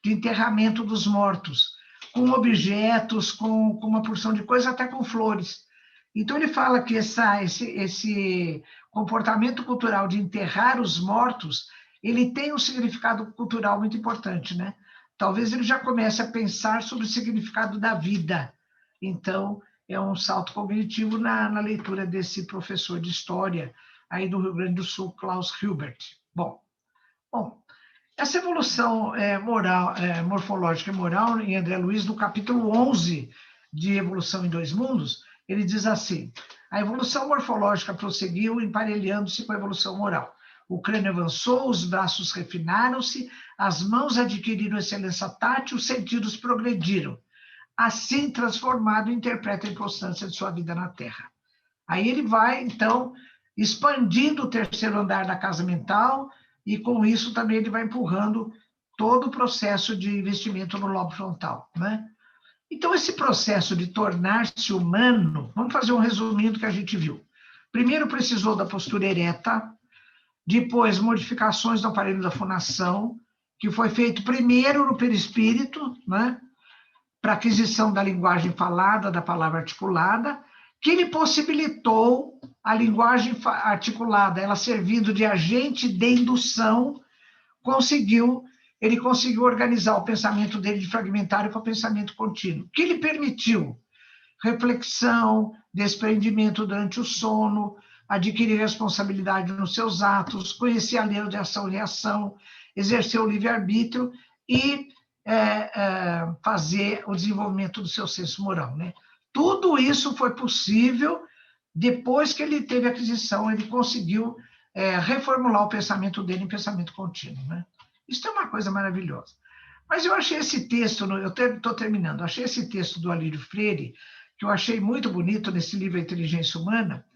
enterramento dos mortos, com objetos, com uma porção de coisa, até com flores. Então, ele fala que esse comportamento cultural de enterrar os mortos, ele tem um significado cultural muito importante, né? Talvez ele já comece a pensar sobre o significado da vida. Então, é um salto cognitivo na leitura desse professor de história aí do Rio Grande do Sul, Klaus Hilbert. Bom, essa evolução morfológica e moral, em André Luiz, no capítulo 11 de Evolução em Dois Mundos, ele diz assim: A evolução morfológica prosseguiu, emparelhando-se com a evolução moral. O crânio avançou, os braços refinaram-se, as mãos adquiriram excelência tátil, os sentidos progrediram. Assim, transformado, interpreta a inconstância de sua vida na Terra. Aí ele vai, então, expandindo o terceiro andar da casa mental, e com isso também ele vai empurrando todo o processo de investimento no lobo frontal, né? Então, esse processo de tornar-se humano, vamos fazer um resuminho do que a gente viu. Primeiro precisou da postura ereta, depois modificações no aparelho da fonação, que foi feito primeiro no perispírito, né, para aquisição da linguagem falada, da palavra articulada, que lhe possibilitou a linguagem articulada, ela servindo de agente de indução, ele conseguiu organizar o pensamento dele de fragmentário para o pensamento contínuo, que lhe permitiu reflexão, desprendimento durante o sono, adquirir responsabilidade nos seus atos, conhecer a lei de ação e reação, exercer o livre-arbítrio e fazer o desenvolvimento do seu senso moral, né? Tudo isso foi possível depois que ele teve aquisição, ele conseguiu reformular o pensamento dele em pensamento contínuo, né? Isso é uma coisa maravilhosa. Mas eu achei esse texto, eu estou terminando, achei esse texto do Alírio Freire, que eu achei muito bonito nesse livro A Inteligência Humana,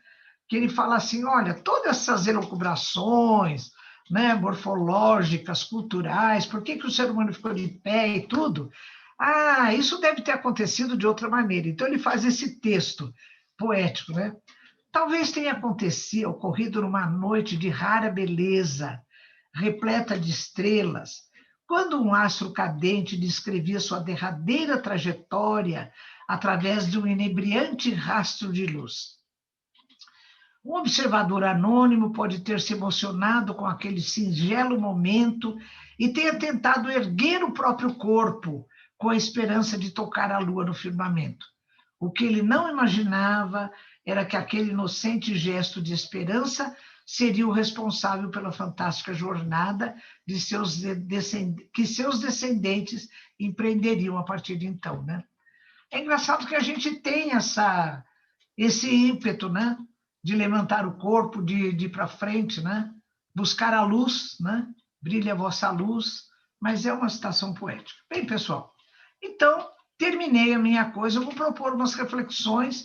que ele fala assim, olha, todas essas elucubrações, né, morfológicas, culturais, por que o ser humano ficou de pé e tudo, isso deve ter acontecido de outra maneira. Então ele faz esse texto poético, né? Talvez tenha ocorrido numa noite de rara beleza, repleta de estrelas, quando um astro cadente descrevia sua derradeira trajetória através de um inebriante rastro de luz. Um observador anônimo pode ter se emocionado com aquele singelo momento e tenha tentado erguer o próprio corpo com a esperança de tocar a lua no firmamento. O que ele não imaginava era que aquele inocente gesto de esperança seria o responsável pela fantástica jornada que seus descendentes empreenderiam a partir de então, né? É engraçado que a gente tem esse ímpeto, né, de levantar o corpo, de ir para frente, né, buscar a luz, né, brilha a vossa luz, mas é uma citação poética. Bem, pessoal, então, terminei a minha coisa, eu vou propor umas reflexões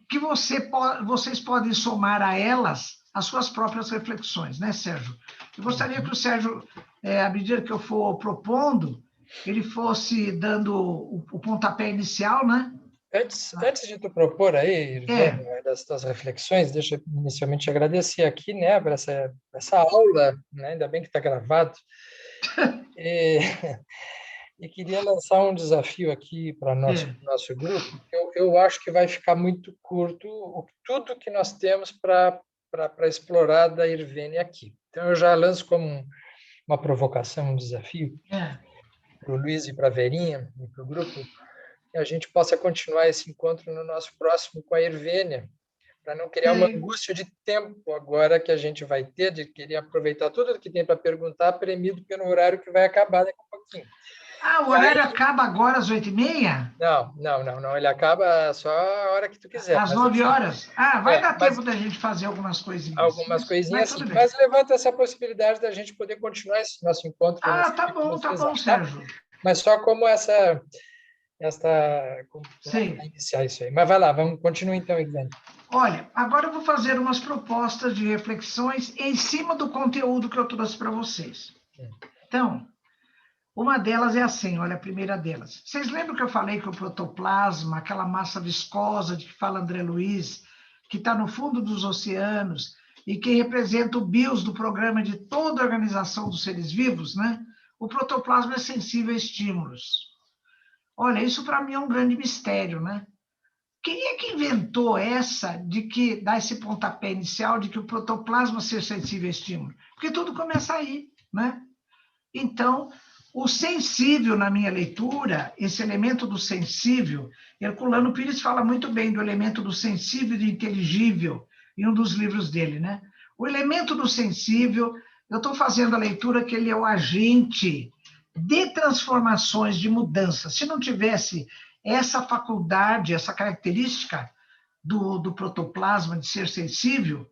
que vocês podem somar a elas as suas próprias reflexões, né, Sérgio? Eu gostaria que o Sérgio, à medida que eu for propondo, ele fosse dando o pontapé inicial, né? Antes de tu propor aí, Irvine, das tuas reflexões, deixa eu inicialmente agradecer aqui, né, por essa aula, né, ainda bem que está gravado, e queria lançar um desafio aqui para nosso grupo. Eu acho que vai ficar muito curto tudo que nós temos para explorar da Irvine aqui. Então, eu já lanço como uma provocação, um desafio para o Luiz e para a Verinha e para o grupo, que a gente possa continuar esse encontro no nosso próximo com a Irvine, para não criar uma angústia de tempo agora que a gente vai ter, de querer aproveitar tudo o que tem para perguntar, premido pelo horário que vai acabar daqui a pouquinho. O horário acaba agora às 8h30? Não, ele acaba só a hora que tu quiser. Às 9 horas? Vai dar tempo da gente fazer algumas coisinhas. Algumas coisinhas, sim. Mas levanta essa possibilidade da gente poder continuar esse nosso encontro. Tá bom, Sérgio. Mas só como para iniciar isso aí. Mas vai lá, continue então, Irvine. Olha, agora eu vou fazer umas propostas de reflexões em cima do conteúdo que eu trouxe para vocês. Então, uma delas é assim, olha, a primeira delas. Vocês lembram que eu falei que o protoplasma, aquela massa viscosa de que fala André Luiz, que está no fundo dos oceanos e que representa o BIOS do programa de toda a organização dos seres vivos, né? O protoplasma é sensível a estímulos. Olha, isso para mim é um grande mistério, né? Quem é que inventou dá esse pontapé inicial de que o protoplasma ser sensível a estímulo? Porque tudo começa aí, né? Então, o sensível, na minha leitura, esse elemento do sensível, Herculano Pires fala muito bem do elemento do sensível e do inteligível em um dos livros dele, né? O elemento do sensível, eu estou fazendo a leitura que ele é o agente de transformações, de mudanças. Se não tivesse essa faculdade, essa característica do protoplasma, de ser sensível,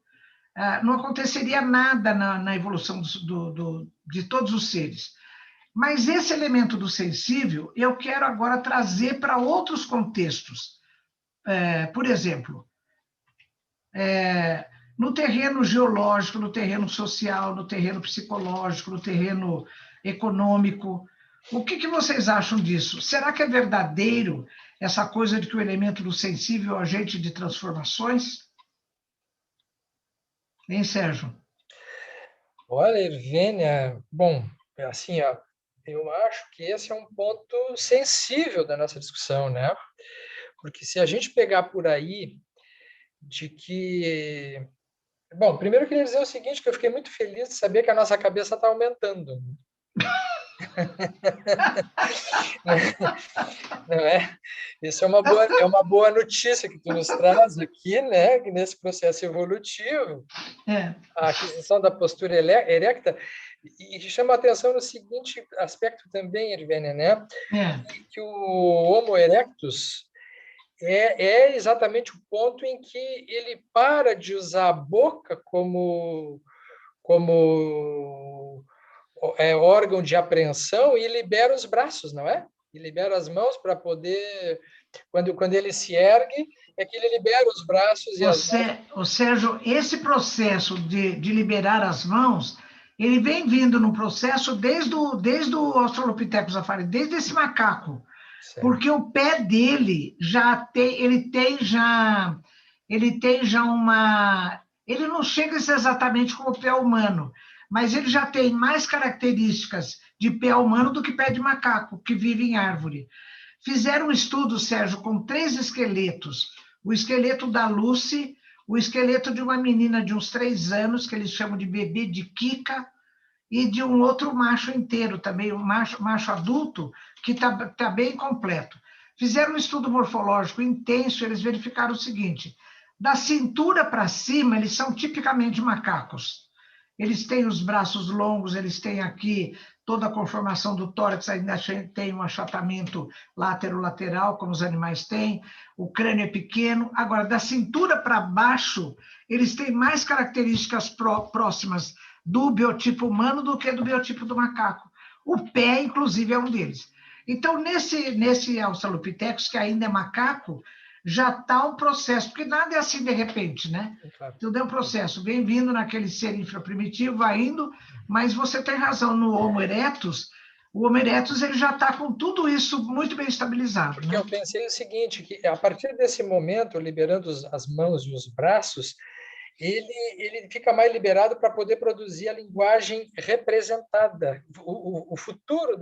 não aconteceria nada na evolução de todos os seres. Mas esse elemento do sensível, eu quero agora trazer para outros contextos. Por exemplo, no terreno geológico, no terreno social, no terreno psicológico, no terreno econômico. O que vocês acham disso? Será que é verdadeiro essa coisa de que o elemento do sensível é agente de transformações? Hein, Sérgio? Olha, Irvênia, bom, assim, ó, eu acho que esse é um ponto sensível da nossa discussão, né? Porque se a gente pegar por aí de que... Bom, primeiro eu queria dizer o seguinte, que eu fiquei muito feliz de saber que a nossa cabeça está aumentando. Não é? Isso é uma boa notícia que tu nos traz aqui, né? Que nesse processo evolutivo, a aquisição da postura erecta, e chama a atenção no seguinte aspecto também, Irvênia, né? Que o Homo erectus é exatamente o ponto em que ele para de usar a boca como órgão de apreensão e libera os braços, não é? E libera as mãos para poder... Quando ele se ergue, é que ele libera os braços e as mãos. Sérgio, esse processo de liberar as mãos, ele vem vindo no processo desde o Australopithecus afari, desde esse macaco. Certo. Porque o pé dele ele tem já uma... Ele não chega a ser exatamente como o pé humano, mas ele já tem mais características de pé humano do que pé de macaco, que vive em árvore. Fizeram um estudo, Sérgio, com 3 esqueletos. O esqueleto da Lucy, o esqueleto de uma menina de uns 3 anos, que eles chamam de bebê de Kika, e de um outro macho inteiro também, um macho adulto, que tá bem completo. Fizeram um estudo morfológico intenso, eles verificaram o seguinte: da cintura para cima, eles são tipicamente macacos. Eles têm os braços longos, eles têm aqui toda a conformação do tórax, ainda tem um achatamento látero-lateral, como os animais têm, o crânio é pequeno. Agora, da cintura para baixo, eles têm mais características próximas do biotipo humano do que do biotipo do macaco. O pé, inclusive, é um deles. Então, nesse Australopithecus, que ainda é macaco, já está um processo, porque nada é assim de repente, né? Tudo é um processo, vem vindo naquele ser infraprimitivo, vai indo, mas você tem razão, no Homo erectus, o Homo erectus ele já está com tudo isso muito bem estabilizado. Porque né? eu pensei o seguinte, que a partir desse momento, liberando as mãos e os braços, ele fica mais liberado para poder produzir a linguagem representada. O futuro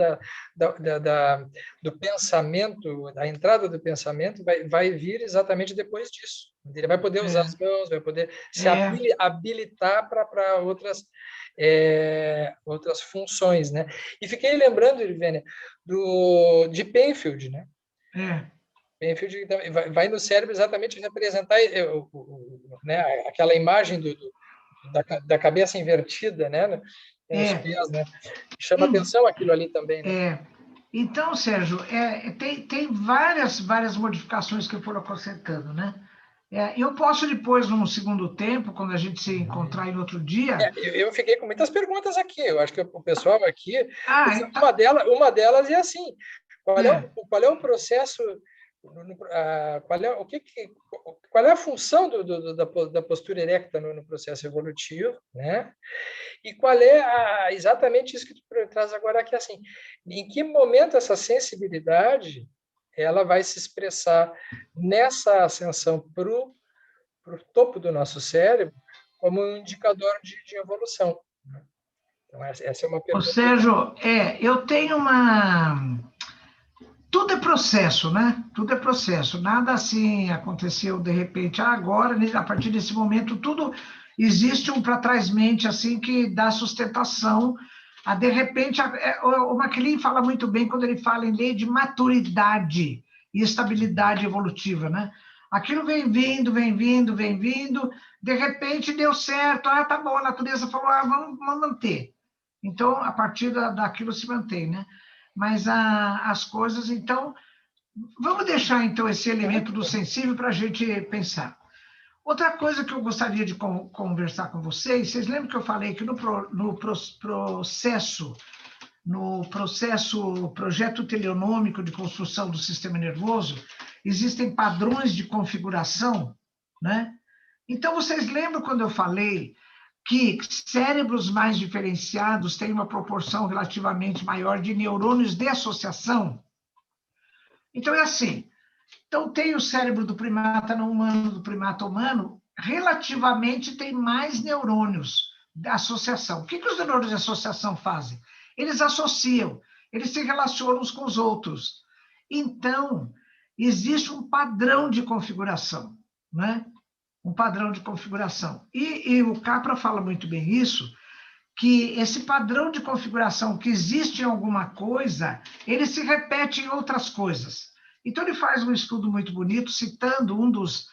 do pensamento, a entrada do pensamento vai vir exatamente depois disso. Ele vai poder usar as mãos, vai poder se habilitar para outras funções, né? E fiquei lembrando, Irvênia, de Penfield, né? Penfield vai no cérebro exatamente representar né, aquela imagem da cabeça invertida, né, nos pés, né? Chama atenção aquilo ali também, né? Então, Sérgio, tem várias modificações que foram acrescentando, né? Eu posso depois, num segundo tempo, quando a gente se encontrar em outro dia... Eu fiquei com muitas perguntas aqui, eu acho que o pessoal aqui... então... uma delas é assim, qual é o processo... Qual é a função da postura erecta no processo evolutivo, né? E qual é exatamente isso que tu traz agora aqui, assim, em que momento essa sensibilidade ela vai se expressar nessa ascensão para o topo do nosso cérebro como um indicador de evolução. Então, essa é uma pergunta. Sérgio, eu tenho uma... Tudo é processo, né? Tudo é processo. Nada assim aconteceu de repente. Agora, a partir desse momento, tudo existe um para trás mente assim que dá sustentação. De repente, o MacLean fala muito bem quando ele fala em lei de maturidade e estabilidade evolutiva, né? Aquilo vem vindo, de repente deu certo, tá bom, a natureza falou, vamos manter. Então, a partir daquilo se mantém, né? Mas as coisas, então... Vamos deixar, então, esse elemento do sensível para a gente pensar. Outra coisa que eu gostaria de conversar com vocês lembram que eu falei que no projeto teleonômico de construção do sistema nervoso, existem padrões de configuração, né? Então, vocês lembram quando eu falei que cérebros mais diferenciados têm uma proporção relativamente maior de neurônios de associação? Então, é assim. Então, tem o cérebro do primata não humano, do primata humano, relativamente tem mais neurônios de associação. O que os neurônios de associação fazem? Eles associam, eles se relacionam uns com os outros. Então, existe um padrão de configuração, né? Um padrão de configuração. E o Capra fala muito bem isso, que esse padrão de configuração que existe em alguma coisa, ele se repete em outras coisas. Então, ele faz um estudo muito bonito, citando um dos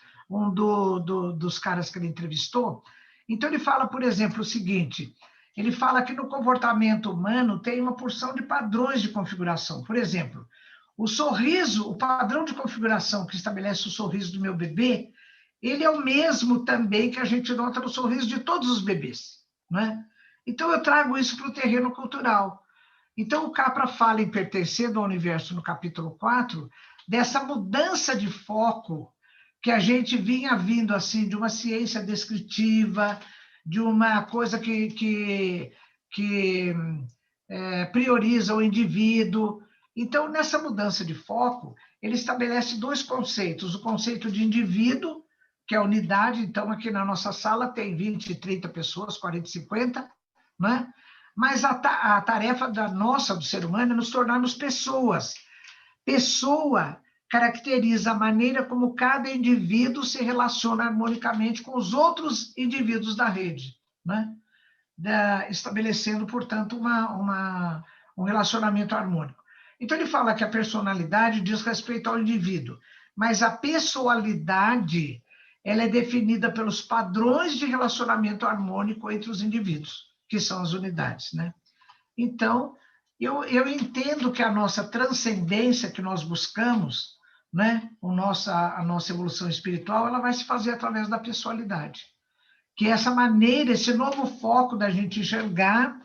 caras que ele entrevistou. Então, ele fala, por exemplo, o seguinte, ele fala que no comportamento humano tem uma porção de padrões de configuração. Por exemplo, o sorriso, o padrão de configuração que estabelece o sorriso do meu bebê, ele é o mesmo também que a gente nota no sorriso de todos os bebês, né? Então, eu trago isso para o terreno cultural. Então, o Capra fala em Pertencendo ao Universo, no capítulo 4, dessa mudança de foco que a gente vinha vindo assim de uma ciência descritiva, de uma coisa que prioriza o indivíduo. Então, nessa mudança de foco, ele estabelece dois conceitos. O conceito de indivíduo, que é a unidade. Então, aqui na nossa sala tem 20, 30 pessoas, 40, 50, né? Mas a tarefa do ser humano é nos tornarmos pessoas. Pessoa caracteriza a maneira como cada indivíduo se relaciona harmonicamente com os outros indivíduos da rede, né? Estabelecendo, portanto, um relacionamento harmônico. Então, ele fala que a personalidade diz respeito ao indivíduo, mas a pessoalidade ela é definida pelos padrões de relacionamento harmônico entre os indivíduos, que são as unidades, né? Então, eu entendo que a nossa transcendência que nós buscamos, né, a nossa evolução espiritual, ela vai se fazer através da pessoalidade. Que essa maneira, esse novo foco da gente enxergar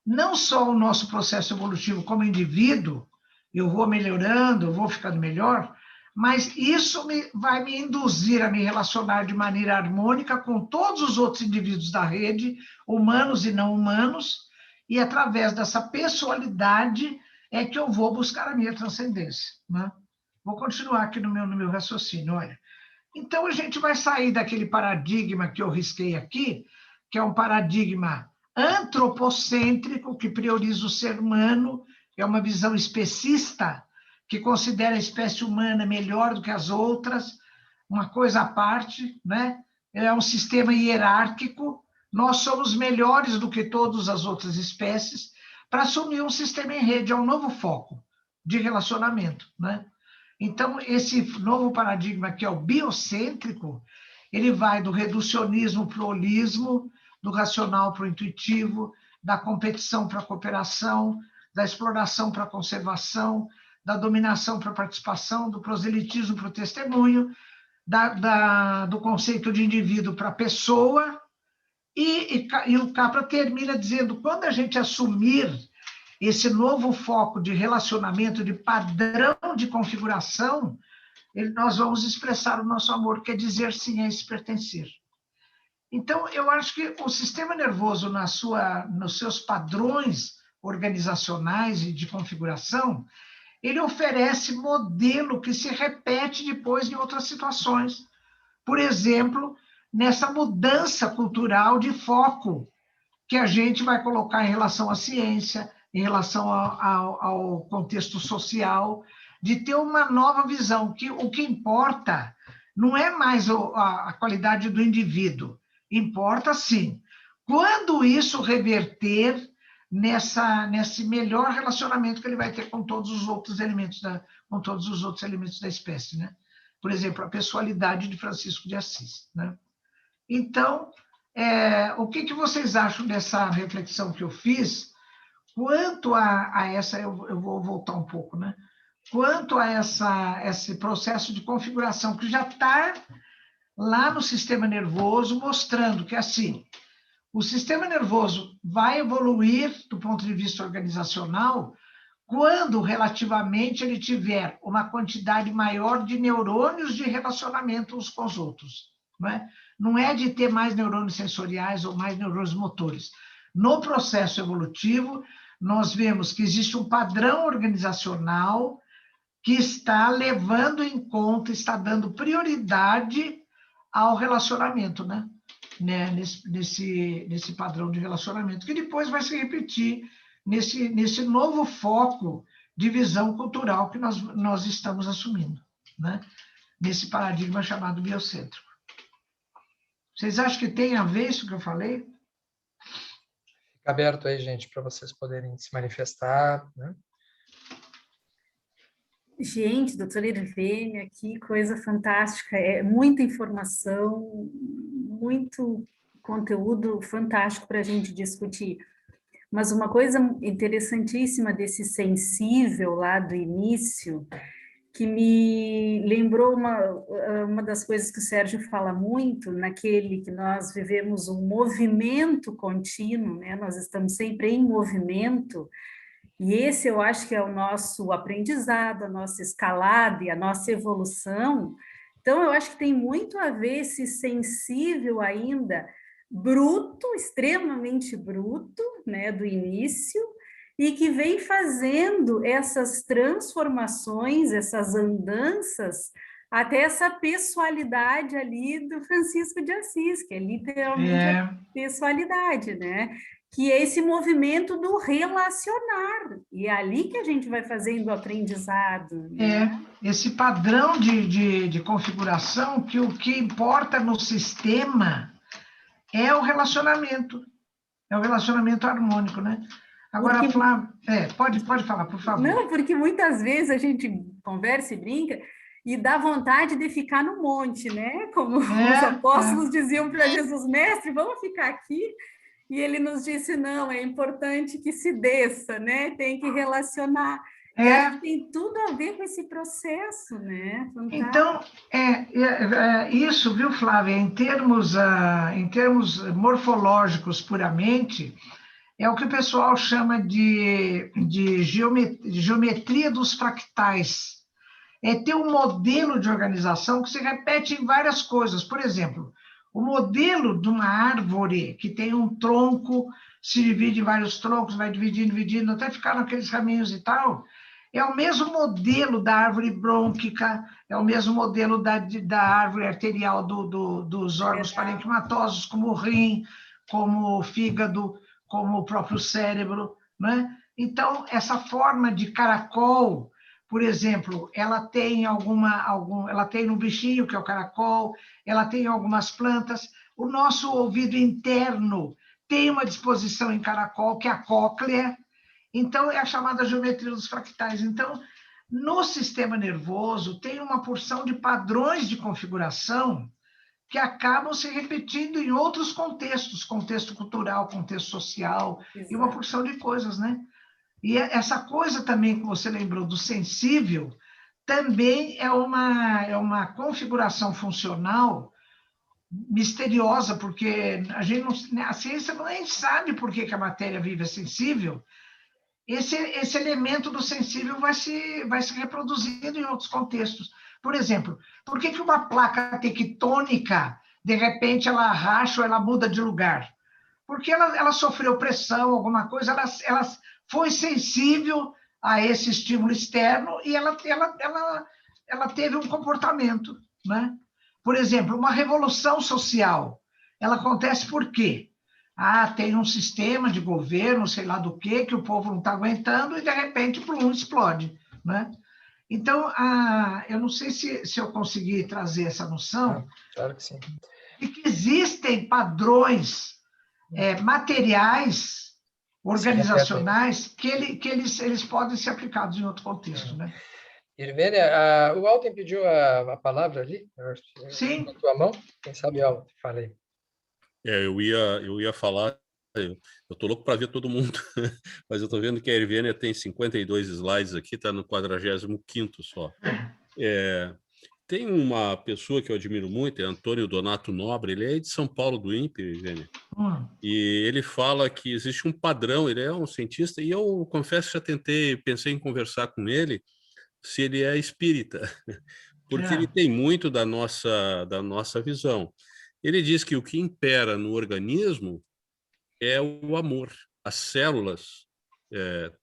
não só o nosso processo evolutivo como indivíduo, eu vou melhorando, eu vou ficando melhor, mas isso vai me induzir a me relacionar de maneira harmônica com todos os outros indivíduos da rede, humanos e não humanos, e através dessa pessoalidade é que eu vou buscar a minha transcendência, né? Vou continuar aqui no meu raciocínio, olha. Então, a gente vai sair daquele paradigma que eu risquei aqui, que é um paradigma antropocêntrico, que prioriza o ser humano, é uma visão especista, que considera a espécie humana melhor do que as outras, uma coisa à parte, né? É um sistema hierárquico, nós somos melhores do que todas as outras espécies, para assumir um sistema em rede, é um novo foco de relacionamento, né? Então, esse novo paradigma, que é o biocêntrico, ele vai do reducionismo para o holismo, do racional para o intuitivo, da competição para a cooperação, da exploração para a conservação, da dominação para a participação, do proselitismo para o testemunho, do conceito de indivíduo para a pessoa, e o Capra termina dizendo, quando a gente assumir esse novo foco de relacionamento, de padrão de configuração, nós vamos expressar o nosso amor, quer dizer sim a esse pertencer. Então, eu acho que o sistema nervoso, nos seus padrões organizacionais e de configuração, ele oferece modelo que se repete depois em outras situações. Por exemplo, nessa mudança cultural de foco que a gente vai colocar em relação à ciência, em relação ao contexto social, de ter uma nova visão, que o que importa não é mais a qualidade do indivíduo, importa sim. Quando isso reverter nesse melhor relacionamento que ele vai ter com todos os outros elementos da espécie, né? Por exemplo, a pessoalidade de Francisco de Assis, né? Então, o que vocês acham dessa reflexão que eu fiz? Quanto a essa, eu vou voltar um pouco, né? Quanto a esse processo de configuração que já está lá no sistema nervoso, mostrando que, assim, o sistema nervoso vai evoluir do ponto de vista organizacional quando, relativamente, ele tiver uma quantidade maior de neurônios de relacionamento uns com os outros. Não é? Não é de ter mais neurônios sensoriais ou mais neurônios motores. No processo evolutivo, nós vemos que existe um padrão organizacional que está levando em conta, está dando prioridade ao relacionamento, né? Nesse padrão de relacionamento, que depois vai se repetir nesse novo foco de visão cultural que nós estamos assumindo, né? Nesse paradigma chamado biocêntrico. Vocês acham que tem a ver isso que eu falei? Fica aberto aí, gente, para vocês poderem se manifestar, né? Gente, doutora Irvênia, que coisa fantástica, é muita informação, muito conteúdo fantástico para a gente discutir. Mas uma coisa interessantíssima desse sensível lá do início, que me lembrou uma das coisas que o Sérgio fala muito, naquele que nós vivemos um movimento contínuo, né? Nós estamos sempre em movimento, e esse eu acho que é o nosso aprendizado, a nossa escalada e a nossa evolução. Então, eu acho que tem muito a ver esse sensível ainda, bruto, extremamente bruto, né, do início, e que vem fazendo essas transformações, essas andanças, até essa pessoalidade ali do Francisco de Assis, que é literalmente a pessoalidade, né? Que é esse movimento do relacionar, e é ali que a gente vai fazendo o aprendizado. Né? Esse padrão de configuração, que o que importa no sistema é o relacionamento harmônico, né? Agora, porque... Flávia, pode falar, por favor. Não, porque muitas vezes a gente conversa e brinca, e dá vontade de ficar no monte, né? Como os apóstolos diziam para Jesus, mestre, vamos ficar aqui? E ele nos disse, não, é importante que se desça, né? Tem que relacionar. E acho que tem tudo a ver com esse processo, né? Fantástico. Então, isso, viu, Flávia, em termos morfológicos puramente, é o que o pessoal chama de geometria dos fractais. É ter um modelo de organização que se repete em várias coisas. Por exemplo, o modelo de uma árvore que tem um tronco, se divide em vários troncos, vai dividindo, até ficar naqueles caminhos e tal, é o mesmo modelo da árvore brônquica, é o mesmo modelo da árvore arterial dos órgãos parenquimatosos, como o rim, como o fígado, como o próprio cérebro, né? Então, essa forma de caracol, por exemplo, ela tem ela tem no bichinho, que é o caracol, ela tem algumas plantas. O nosso ouvido interno tem uma disposição em caracol, que é a cóclea. Então, é a chamada geometria dos fractais. Então, no sistema nervoso, tem uma porção de padrões de configuração que acabam se repetindo em outros contextos, contexto cultural, contexto social, e uma porção de coisas, né? E essa coisa também que você lembrou do sensível, também é uma configuração funcional misteriosa, porque a ciência nem sabe por que a matéria viva é sensível. Esse elemento do sensível vai se reproduzindo em outros contextos. Por exemplo, por que uma placa tectônica, de repente, ela racha ou ela muda de lugar? Porque ela sofreu pressão, alguma coisa, ela foi sensível a esse estímulo externo e ela teve um comportamento, né? Por exemplo, uma revolução social, ela acontece por quê? Tem um sistema de governo, sei lá do que o povo não está aguentando e, de repente, plum, explode, né? Então, eu não sei se eu consegui trazer essa noção. Claro que sim. De que existem padrões materiais, organizacionais, que eles podem ser aplicados em outro contexto, né? Irvênia, o Alten pediu a palavra ali. Sim. Na tua mão. Quem sabe, Alten, fala aí. Eu ia falar, eu estou louco para ver todo mundo, mas eu estou vendo que a Irvênia tem 52 slides aqui, está no 45º só. Tem uma pessoa que eu admiro muito, é Antônio Donato Nobre, ele é de São Paulo, do INPE, Vênia. E ele fala que existe um padrão, ele é um cientista, e eu confesso que já pensei em conversar com ele, se ele é espírita, porque ele tem muito da nossa visão. Ele diz que o que impera no organismo é o amor. As células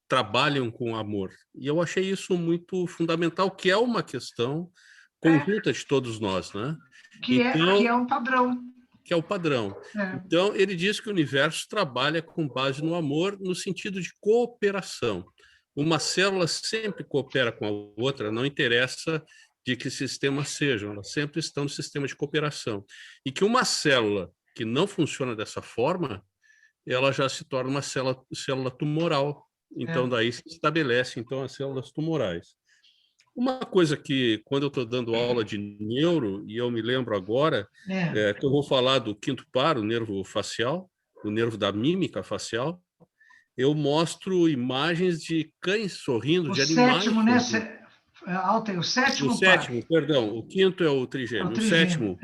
trabalham com amor. E eu achei isso muito fundamental, que é uma questão conjunta de todos nós, né? Que é um padrão. Que é o padrão. Então, ele diz que o universo trabalha com base no amor, no sentido de cooperação. Uma célula sempre coopera com a outra, não interessa de que sistemas sejam, elas sempre estão no sistema de cooperação. E que uma célula que não funciona dessa forma, ela já se torna uma célula tumoral. Então, daí se estabelece então, as células tumorais. Uma coisa que, quando eu estou dando aula de neuro, e eu me lembro agora, que eu vou falar do quinto par, o nervo facial, o nervo da mímica facial, eu mostro imagens de cães sorrindo, de animais. O sétimo, né? Alter, o sétimo. O sétimo, perdão, o quinto é o trigêmeo. O sétimo,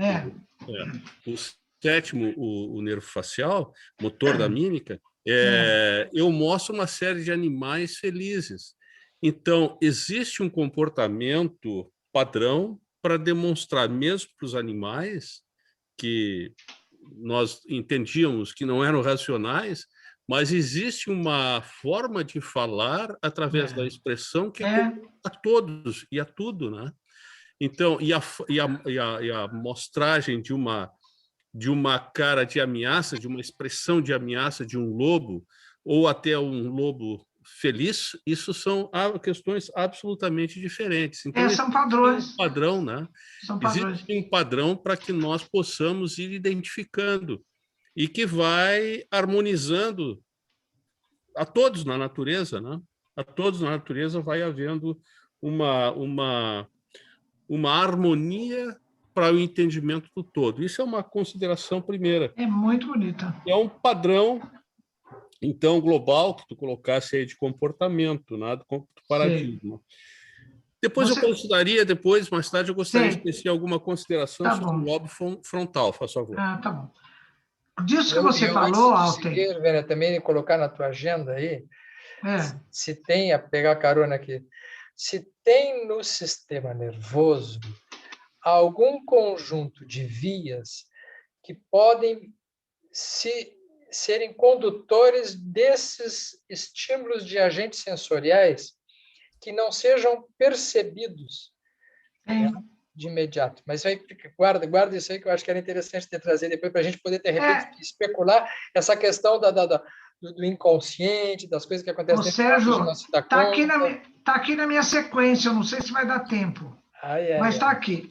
o sétimo, o nervo facial, motor da mímica, eu mostro uma série de animais felizes. Então, existe um comportamento padrão para demonstrar, mesmo para os animais, que nós entendíamos que não eram racionais, mas existe uma forma de falar através da expressão que é a todos e a tudo, né? Então, e a mostragem de uma cara de ameaça, de uma expressão de ameaça de um lobo, ou até um lobo feliz, isso são questões absolutamente diferentes. Então, são padrões. Um padrão, né? São padrões. Existe um padrão para que nós possamos ir identificando e que vai harmonizando a todos na natureza, né? A todos na natureza vai havendo uma harmonia para o entendimento do todo. Isso é uma consideração primeira. É muito bonita. É um padrão, então, global, que tu colocasse aí de comportamento, nada do paradigma. Depois eu consideraria, mais tarde, eu gostaria de tecer alguma consideração sobre o lobo frontal, faz favor. Tá bom. Disso que você falou, Alter. Vênia, também colocar na tua agenda aí, se tem, a pegar carona aqui, se tem no sistema nervoso algum conjunto de vias que podem serem condutores desses estímulos de agentes sensoriais que não sejam percebidos de imediato. Mas aí, guarda isso aí, que eu acho que era interessante de trazer depois para a gente poder, de repente, especular essa questão do inconsciente, das coisas que acontecem dentro Sérgio, da nossa vida. Está aqui na minha sequência, eu não sei se vai dar tempo. Mas está aqui.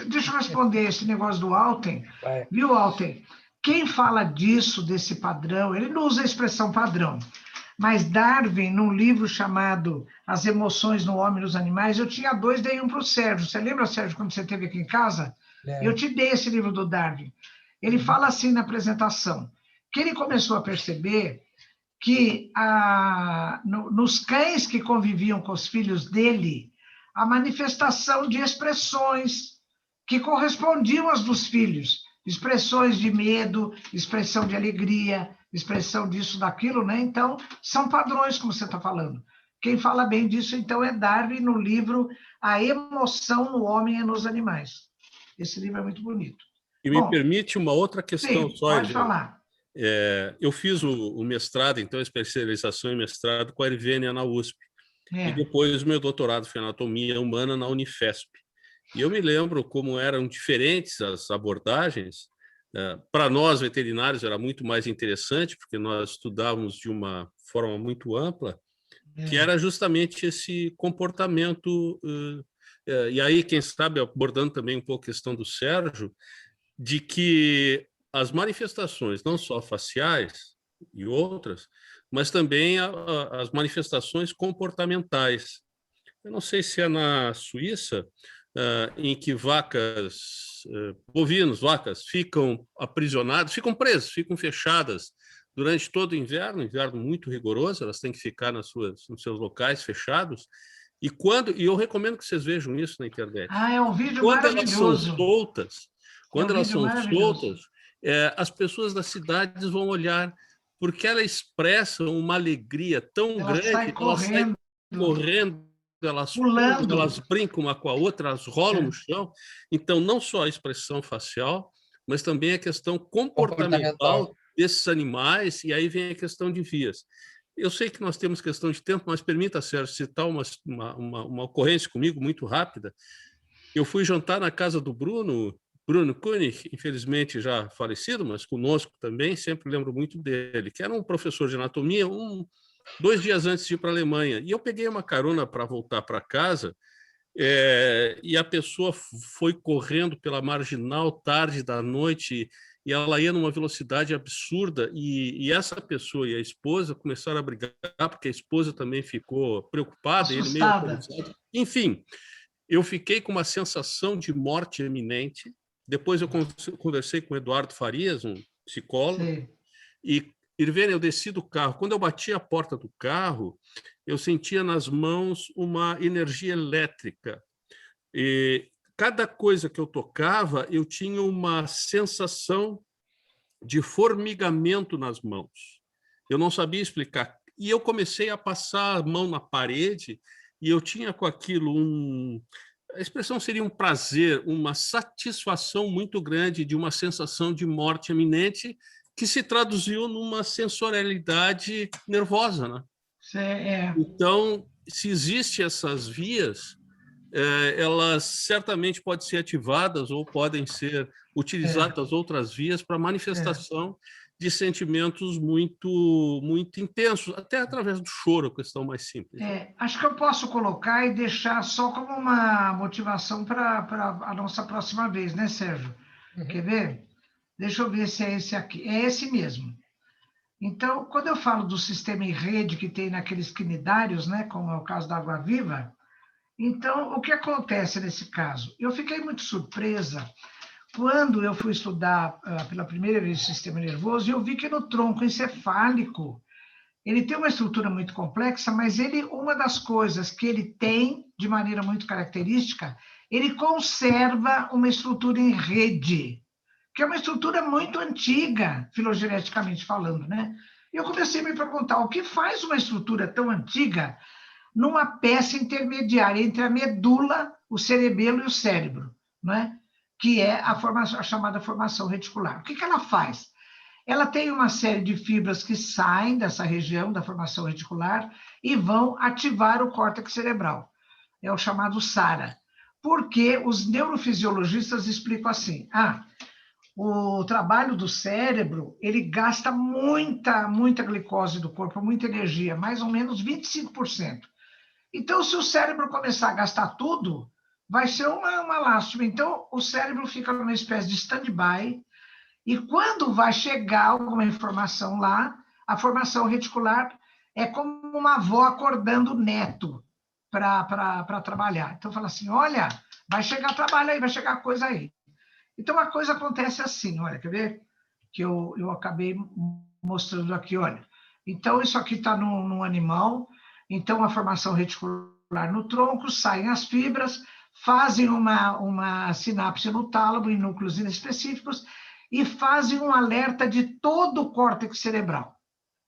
Deixa eu responder esse negócio do Alten. Viu, Alten? Quem fala desse padrão, ele não usa a expressão padrão, mas Darwin, num livro chamado As Emoções no Homem e nos Animais, eu tinha 2, dei um para o Sérgio. Você lembra, Sérgio, quando você esteve aqui em casa? Eu te dei esse livro do Darwin. Ele fala assim na apresentação, que ele começou a perceber que nos cães que conviviam com os filhos dele, a manifestação de expressões que correspondiam às dos filhos, expressões de medo, expressão de alegria, expressão disso, daquilo, né? Então, são padrões, como você está falando. Quem fala bem disso, então, é Darwin, no livro A Emoção no Homem e nos Animais. Esse livro é muito bonito. E me permite uma outra questão só. Pode falar. Eu fiz o mestrado, então, a especialização em mestrado com a Ervênia na USP. E depois o meu doutorado foi em anatomia humana na Unifesp. E eu me lembro como eram diferentes as abordagens. Para nós, veterinários, era muito mais interessante, porque nós estudávamos de uma forma muito ampla, que era justamente esse comportamento. E aí, quem sabe, abordando também um pouco a questão do Sérgio, de que as manifestações, não só faciais e outras, mas também as manifestações comportamentais. Eu não sei se é na Suíça, em que vacas ficam aprisionadas, ficam presas, ficam fechadas durante todo o inverno muito rigoroso, elas têm que ficar nos seus locais fechados, E eu recomendo que vocês vejam isso na internet. É um vídeo quando maravilhoso. Quando elas são soltas, as pessoas das cidades vão olhar, porque elas expressam uma alegria tão grande, elas saem correndo, elas pulam, elas brincam uma com a outra, elas rolam no chão. Então, não só a expressão facial, mas também a questão comportamental desses animais, e aí vem a questão de vias. Eu sei que nós temos questão de tempo, mas permita, Sérgio, citar uma ocorrência comigo muito rápida. Eu fui jantar na casa do Bruno Kunig, infelizmente já falecido, mas conosco também, sempre lembro muito dele, que era um professor de anatomia, 2 dias antes de ir para a Alemanha. E eu peguei uma carona para voltar para casa, e a pessoa foi correndo pela marginal tarde da noite, e ela ia numa velocidade absurda, e essa pessoa e a esposa começaram a brigar, porque a esposa também ficou preocupada, ele meio alcoolizado. Enfim, eu fiquei com uma sensação de morte iminente. Depois eu conversei com o Eduardo Farias, um psicólogo, e, Irvênia, eu desci do carro. Quando eu bati a porta do carro, eu sentia nas mãos uma energia elétrica. E cada coisa que eu tocava, eu tinha uma sensação de formigamento nas mãos. Eu não sabia explicar. E eu comecei a passar a mão na parede e eu tinha com aquilo a expressão seria um prazer, uma satisfação muito grande de uma sensação de morte iminente que se traduziu numa sensorialidade nervosa, né? Então, se existem essas vias, elas certamente podem ser ativadas ou podem ser utilizadas outras vias para manifestação de sentimentos muito, muito intensos, até através do choro, a questão mais simples. Acho que eu posso colocar e deixar só como uma motivação para a nossa próxima vez, né, Sérgio? Quer ver? Deixa eu ver se é esse aqui. É esse mesmo. Então, quando eu falo do sistema em rede que tem naqueles quinidários, né, como é o caso da Água Viva, então, o que acontece nesse caso? Eu fiquei muito surpresa quando eu fui estudar pela primeira vez o sistema nervoso, e eu vi que no tronco encefálico, ele tem uma estrutura muito complexa, mas uma das coisas que ele tem, de maneira muito característica, ele conserva uma estrutura em rede, que é uma estrutura muito antiga, filogeneticamente falando, né? E eu comecei a me perguntar, o que faz uma estrutura tão antiga numa peça intermediária entre a medula, o cerebelo e o cérebro, não é? Que é a chamada formação reticular. O que ela faz? Ela tem uma série de fibras que saem dessa região da formação reticular e vão ativar o córtex cerebral. É o chamado SARA. Porque os neurofisiologistas explicam assim, o trabalho do cérebro, ele gasta muita glicose do corpo, muita energia, mais ou menos 25%. Então, se o cérebro começar a gastar tudo, vai ser uma lástima. Então, o cérebro fica numa espécie de stand-by, e quando vai chegar alguma informação lá, a formação reticular é como uma avó acordando o neto para trabalhar. Então, fala assim, olha, vai chegar trabalho aí, vai chegar coisa aí. Então, a coisa acontece assim, olha, quer ver? Que eu acabei mostrando aqui, olha. Então, isso aqui está num animal, então a formação reticular no tronco, saem as fibras, fazem uma sinapse no tálamo, em núcleos inespecíficos, e fazem um alerta de todo o córtex cerebral.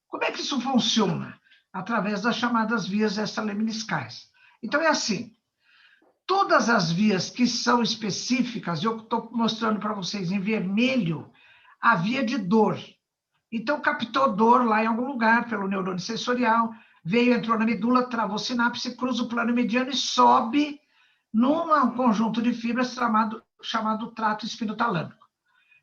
Como é que isso funciona? Através das chamadas vias extraleminiscais. Então, é assim, todas as vias que são específicas, eu estou mostrando para vocês em vermelho, a via de dor. Então, captou dor lá em algum lugar, pelo neurônio sensorial, entrou na medula, travou sinapse, cruza o plano mediano e sobe num conjunto de fibras chamado trato espinotalâmico.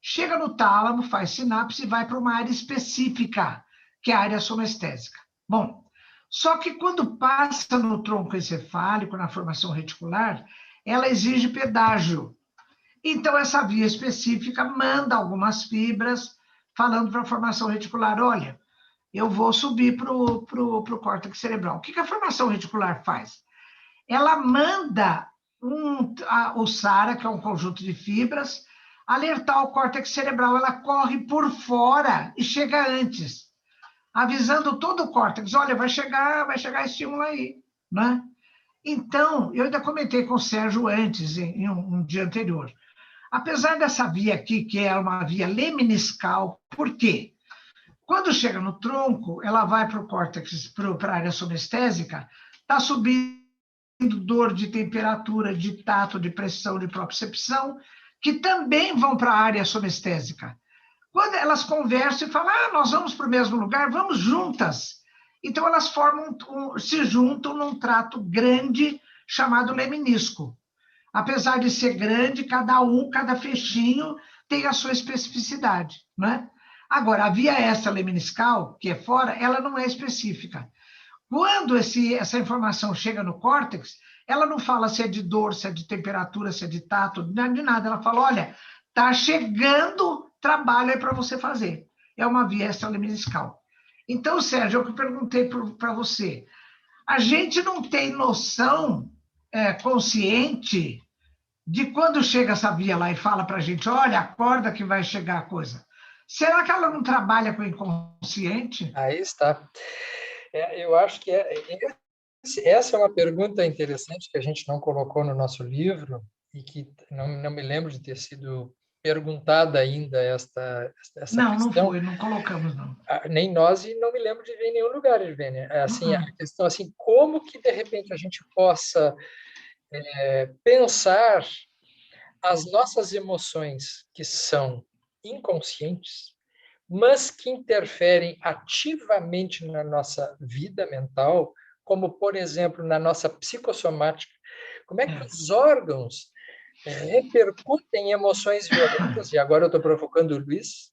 Chega no tálamo, faz sinapse e vai para uma área específica, que é a área sonestésica. Bom, só que quando passa no tronco encefálico, na formação reticular, ela exige pedágio. Então, essa via específica manda algumas fibras falando para a formação reticular, olha, eu vou subir para o córtex cerebral. O que a formação reticular faz? Ela manda o SARA, que é um conjunto de fibras, alertar o córtex cerebral. Ela corre por fora e chega antes, avisando todo o córtex, olha, vai chegar estímulo aí, né? Então, eu ainda comentei com o Sérgio antes, em um dia anterior. Apesar dessa via aqui, que é uma via lemniscal, por quê? Quando chega no tronco, ela vai para o córtex, para a área somestésica, está subindo dor de temperatura, de tato, de pressão, de propriocepção, que também vão para a área somestésica. Quando elas conversam e falam, nós vamos para o mesmo lugar, vamos juntas. Então, elas se juntam num trato grande chamado lemnisco. Apesar de ser grande, cada fechinho tem a sua especificidade, né? Agora, a via extralemniscal, que é fora, ela não é específica. Quando essa informação chega no córtex, ela não fala se é de dor, se é de temperatura, se é de tato, de nada. Ela fala, olha, está chegando trabalho aí para você fazer. É uma via extralemniscal. Então, Sérgio, eu perguntei para você, a gente não tem noção consciente de quando chega essa via lá e fala para a gente, olha, acorda que vai chegar a coisa. Será que ela não trabalha com o inconsciente? Aí está. Eu acho que essa é uma pergunta interessante que a gente não colocou no nosso livro e que não me lembro de ter sido perguntada ainda essa não, questão. Não foi, não colocamos, não. Nem nós, e não me lembro de ver em nenhum lugar, Irvênia. Assim, a questão, assim, como que, de repente, a gente possa pensar as nossas emoções que são inconscientes, mas que interferem ativamente na nossa vida mental, como, por exemplo, na nossa psicossomática. Como é que os órgãos repercutem em emoções violentas? E agora eu estou provocando o Luiz.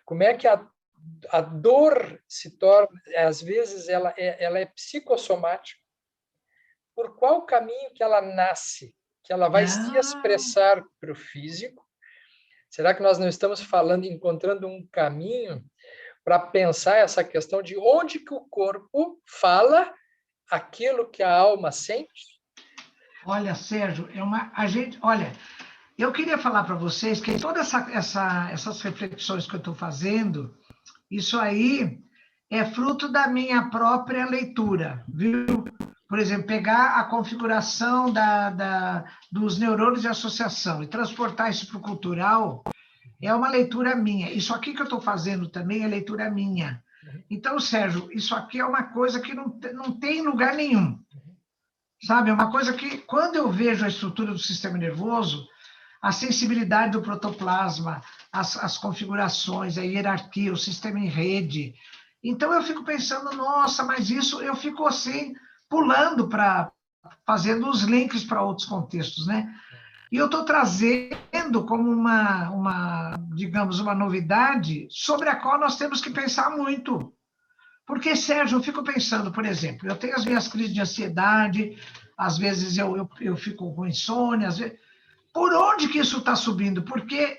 Como é que a dor se torna, às vezes, ela é psicossomática? Por qual caminho que ela nasce? Que ela vai se expressar para o físico? Será que nós não estamos encontrando um caminho para pensar essa questão de onde que o corpo fala aquilo que a alma sente? Olha, Sérgio, olha, eu queria falar para vocês que todas essas reflexões que eu estou fazendo, isso aí é fruto da minha própria leitura, viu? Por exemplo, pegar a configuração dos neurônios de associação e transportar isso para o cultural é uma leitura minha. Isso aqui que eu estou fazendo também é leitura minha. Então, Sérgio, isso aqui é uma coisa que não tem lugar nenhum. Sabe? É uma coisa que, quando eu vejo a estrutura do sistema nervoso, a sensibilidade do protoplasma, as configurações, a hierarquia, o sistema em rede. Então, eu fico pensando, nossa, mas isso eu fico assim, pulando fazendo os links para outros contextos, né? E eu estou trazendo como digamos, uma novidade sobre a qual nós temos que pensar muito. Porque, Sérgio, eu fico pensando, por exemplo, eu tenho as minhas crises de ansiedade, às vezes eu fico com insônia, às vezes... Por onde que isso está subindo? Porque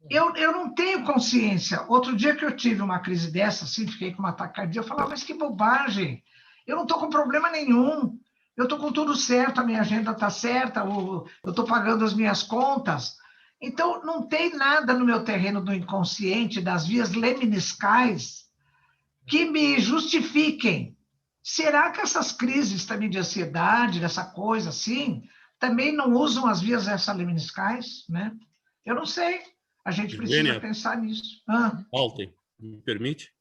eu não tenho consciência. Outro dia que eu tive uma crise dessa, assim, fiquei com uma ataque cardíaco, eu falava, mas que bobagem, eu não estou com problema nenhum, eu estou com tudo certo, a minha agenda está certa, eu estou pagando as minhas contas. Então, não tem nada no meu terreno do inconsciente, das vias lemniscais, que me justifiquem. Será que essas crises também de ansiedade, dessa coisa assim, também não usam as vias extralemniscais, né? Eu não sei. A gente precisa pensar nisso. Alten, me permite?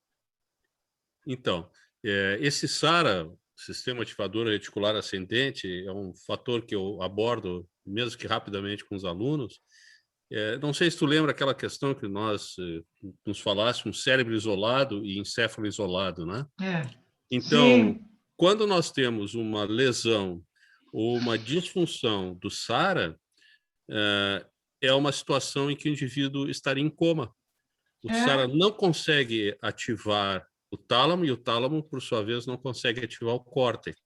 Então, esse SARA, Sistema Ativador Reticular Ascendente, é um fator que eu abordo, mesmo que rapidamente, com os alunos. Não sei se tu lembra aquela questão que nós nos falássemos, cérebro isolado e encéfalo isolado, né? Então, quando nós temos uma lesão ou uma disfunção do SARA, é uma situação em que o indivíduo estaria em coma. O SARA não consegue ativar o tálamo e o tálamo, por sua vez, não consegue ativar o córtex.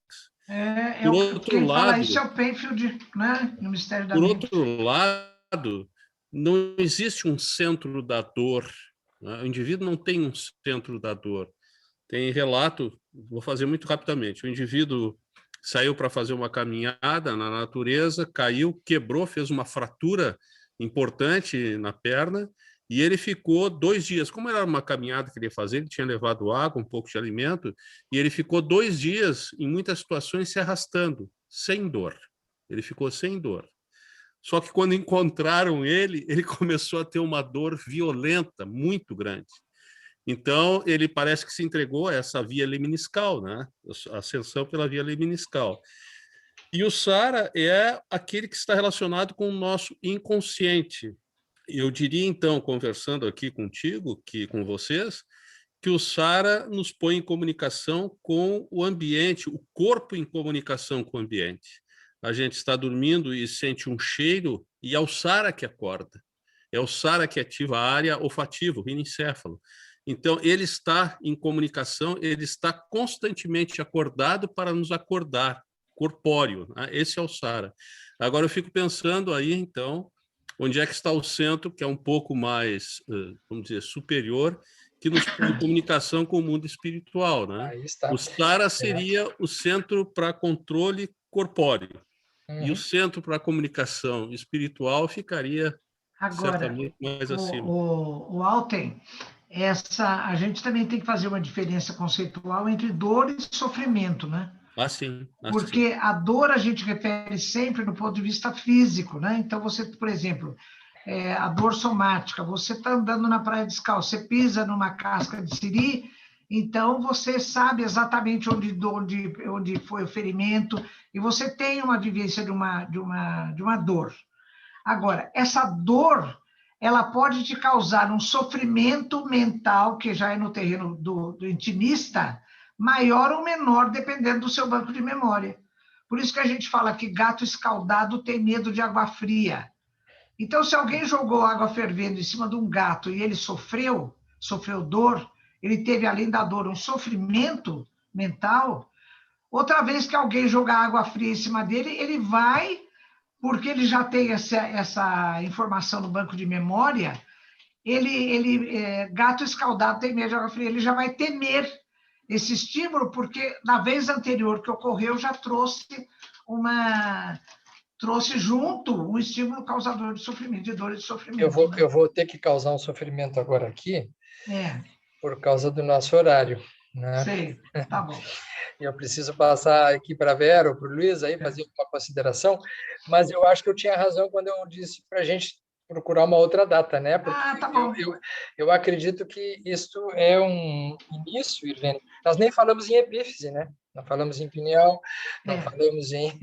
Quem fala isso é o Penfield, né? No Mistério da Mente. Por outro lado, não existe um centro da dor. Né? O indivíduo não tem um centro da dor. Tem relato, vou fazer muito rapidamente, o indivíduo saiu para fazer uma caminhada na natureza, caiu, quebrou, fez uma fratura importante na perna E ele ficou 2 dias. Como era uma caminhada que ele ia fazer, ele tinha levado água, um pouco de alimento, e ele ficou 2 dias, em muitas situações, se arrastando, sem dor. Ele ficou sem dor. Só que quando encontraram ele, ele começou a ter uma dor violenta, muito grande. Então, ele parece que se entregou a essa via lemniscal, né? A ascensão pela via lemniscal. E o SARA é aquele que está relacionado com o nosso inconsciente. Eu diria, então, conversando aqui contigo, com vocês, que o SARA nos põe em comunicação com o ambiente, o corpo em comunicação com o ambiente. A gente está dormindo e sente um cheiro, e é o SARA que acorda. É o SARA que ativa a área olfativa, o rinencéfalo. Então, ele está em comunicação, ele está constantemente acordado para nos acordar, corpóreo. Né? Esse é o SARA. Agora, eu fico pensando aí, então, onde é que está o centro, que é um pouco mais, vamos dizer, superior, que nos põe em comunicação com o mundo espiritual. Né? Aí está. O SARA seria o centro para controle corpóreo. E o centro para comunicação espiritual ficaria certamente mais acima. O Alten, a gente também tem que fazer uma diferença conceitual entre dor e sofrimento, né? Sim. Porque a dor a gente refere sempre no ponto de vista físico, né? Então, você, por exemplo, a dor somática, você está andando na praia descalço, você pisa numa casca de siri, então você sabe exatamente onde foi o ferimento, e você tem uma vivência de uma dor. Agora, essa dor, ela pode te causar um sofrimento mental, que já é no terreno do intimista, maior ou menor, dependendo do seu banco de memória. Por isso que a gente fala que gato escaldado tem medo de água fria. Então, se alguém jogou água fervendo em cima de um gato e ele sofreu dor, ele teve, além da dor, um sofrimento mental, outra vez que alguém jogar água fria em cima dele, ele vai, porque ele já tem essa informação no banco de memória, gato escaldado tem medo de água fria, ele já vai temer esse estímulo, porque na vez anterior que ocorreu já trouxe junto um estímulo causador de sofrimento, de dor e de sofrimento. Eu vou ter que causar um sofrimento agora aqui, por causa do nosso horário. Né? Sei, tá bom. Eu preciso passar aqui para a Vera ou para o Luiz aí fazer uma consideração, mas eu acho que eu tinha razão quando eu disse para a gente procurar uma outra data, né? Porque tá bom. Eu acredito que isto é um início, Irvênia. Nós nem falamos em epífise, né? Não falamos em pineal, não falamos em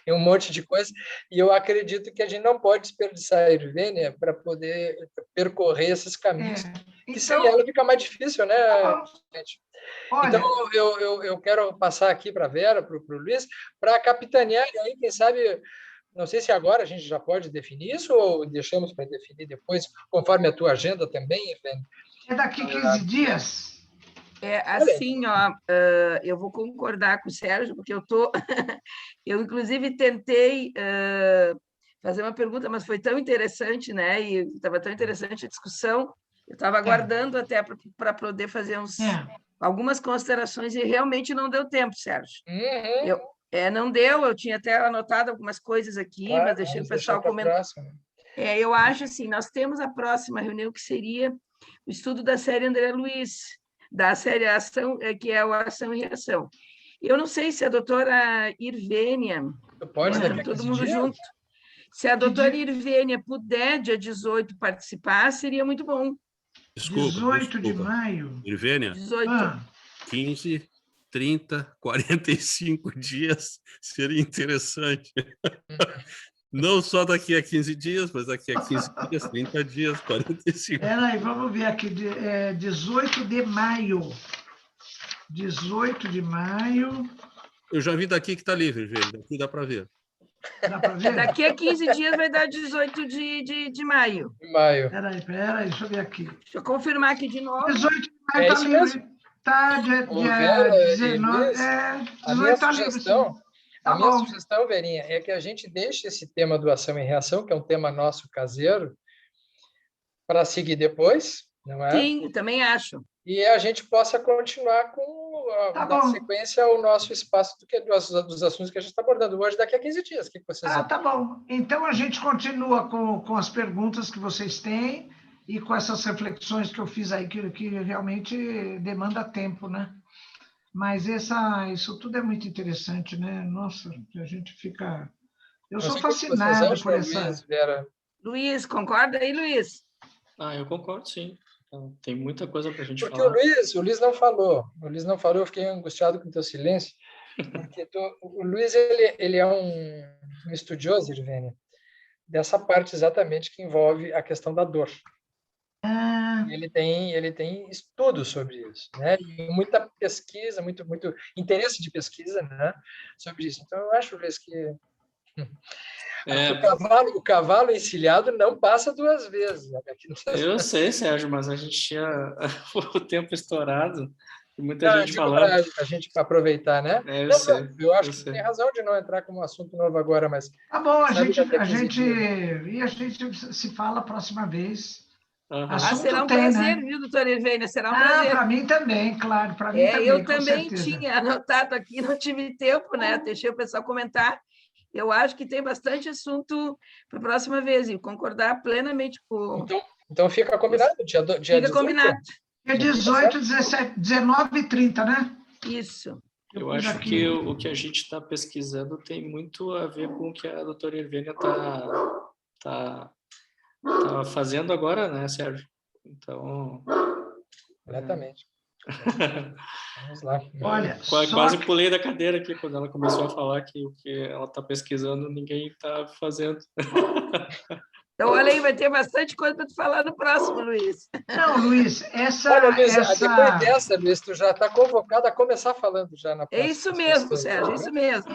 um monte de coisa, e eu acredito que a gente não pode desperdiçar a Irvênia para poder percorrer esses caminhos, que sem ela fica mais difícil, né, gente? Olha, então, eu quero passar aqui para a Vera, para o Luiz, para capitanear, e aí, quem sabe, não sei se agora a gente já pode definir isso ou deixamos para definir depois, conforme a tua agenda também, Irvênia. É daqui 15 dias? Assim, eu vou concordar com o Sérgio, porque eu inclusive tentei fazer uma pergunta, mas foi tão interessante, né? E estava tão interessante a discussão, eu estava aguardando até para poder fazer algumas considerações e realmente não deu tempo, Sérgio. Não deu, eu tinha até anotado algumas coisas aqui, claro, mas deixei o pessoal comentar. Eu acho assim, nós temos a próxima reunião que seria o estudo da série André Luiz, da série Ação, que é o Ação e Reação. Eu não sei se a doutora Irvênia, todo mundo junto, se a doutora Irvênia puder, dia 18, participar, seria muito bom. Desculpa, 18 de maio. Irvênia? 18. 15, 30, 45 dias seria interessante. Não só daqui a 15 dias, mas daqui a 15 dias, 30 dias, 45. Peraí, vamos ver aqui, 18 de maio. 18 de maio. Eu já vi daqui que está livre, gente. Daqui dá para ver. Dá para ver? Daqui a 15 dias vai dar 18 de maio. Peraí, deixa eu ver aqui. Deixa eu confirmar aqui de novo. 18 de maio está livre. Está dia 19. 18 está livre. A minha sugestão, Verinha, é que a gente deixe esse tema do ação e reação, que é um tema nosso caseiro, para seguir depois, não é? Sim, também acho. E a gente possa continuar com a sequência o nosso espaço dos assuntos que a gente está abordando hoje daqui a 15 dias. O que vocês acham? Tá bom. Então, a gente continua com as perguntas que vocês têm e com essas reflexões que eu fiz aí, que realmente demanda tempo, né? Mas isso tudo é muito interessante, né? Nossa, a gente fica... Eu sou fascinado por essa... Luiz, Vera? Luiz, concorda aí, Luiz? Eu concordo, sim. Então, tem muita coisa para a gente porque falar. O Luiz não falou. O Luiz não falou, eu fiquei angustiado com o teu silêncio. Porque o Luiz, ele é um estudioso, Irvênia, dessa parte exatamente que envolve a questão da dor. E ele tem estudos sobre isso, né? E muita pesquisa, muito interesse de pesquisa, né? Sobre isso. Então, eu acho, Luiz, que o cavalo encilhado não passa duas vezes. Né? Eu sei, Sérgio, mas a gente tinha o tempo estourado e muita gente falando. A gente aproveitar, né? Eu acho que tem razão de não entrar como assunto novo agora, mas... Tá bom, a gente se fala a próxima vez. Será um prazer, viu, doutora Irvênia? Será um prazer. Para mim também, claro, para mim também, eu também tinha anotado aqui, não tive tempo, né? Deixei o pessoal comentar. Eu acho que tem bastante assunto para a próxima vez, e concordar plenamente com... Então fica combinado, dia 18. Fica combinado. Dia 18, 17, 19 e 30, né? Isso. Eu acho que o que a gente está pesquisando tem muito a ver com o que a doutora Irvênia está fazendo agora, né, Sérgio? Então... Completamente. Vamos lá. Olha, quase pulei da cadeira aqui quando ela começou a falar que o que ela está pesquisando ninguém está fazendo. Então, olha aí, vai ter bastante coisa para tu falar no próximo, Luiz. Não, Luiz, Olha, Luiz, depois dessa, Luiz, tu já está convocado a começar falando já na próxima. É isso mesmo, Sérgio, é isso mesmo.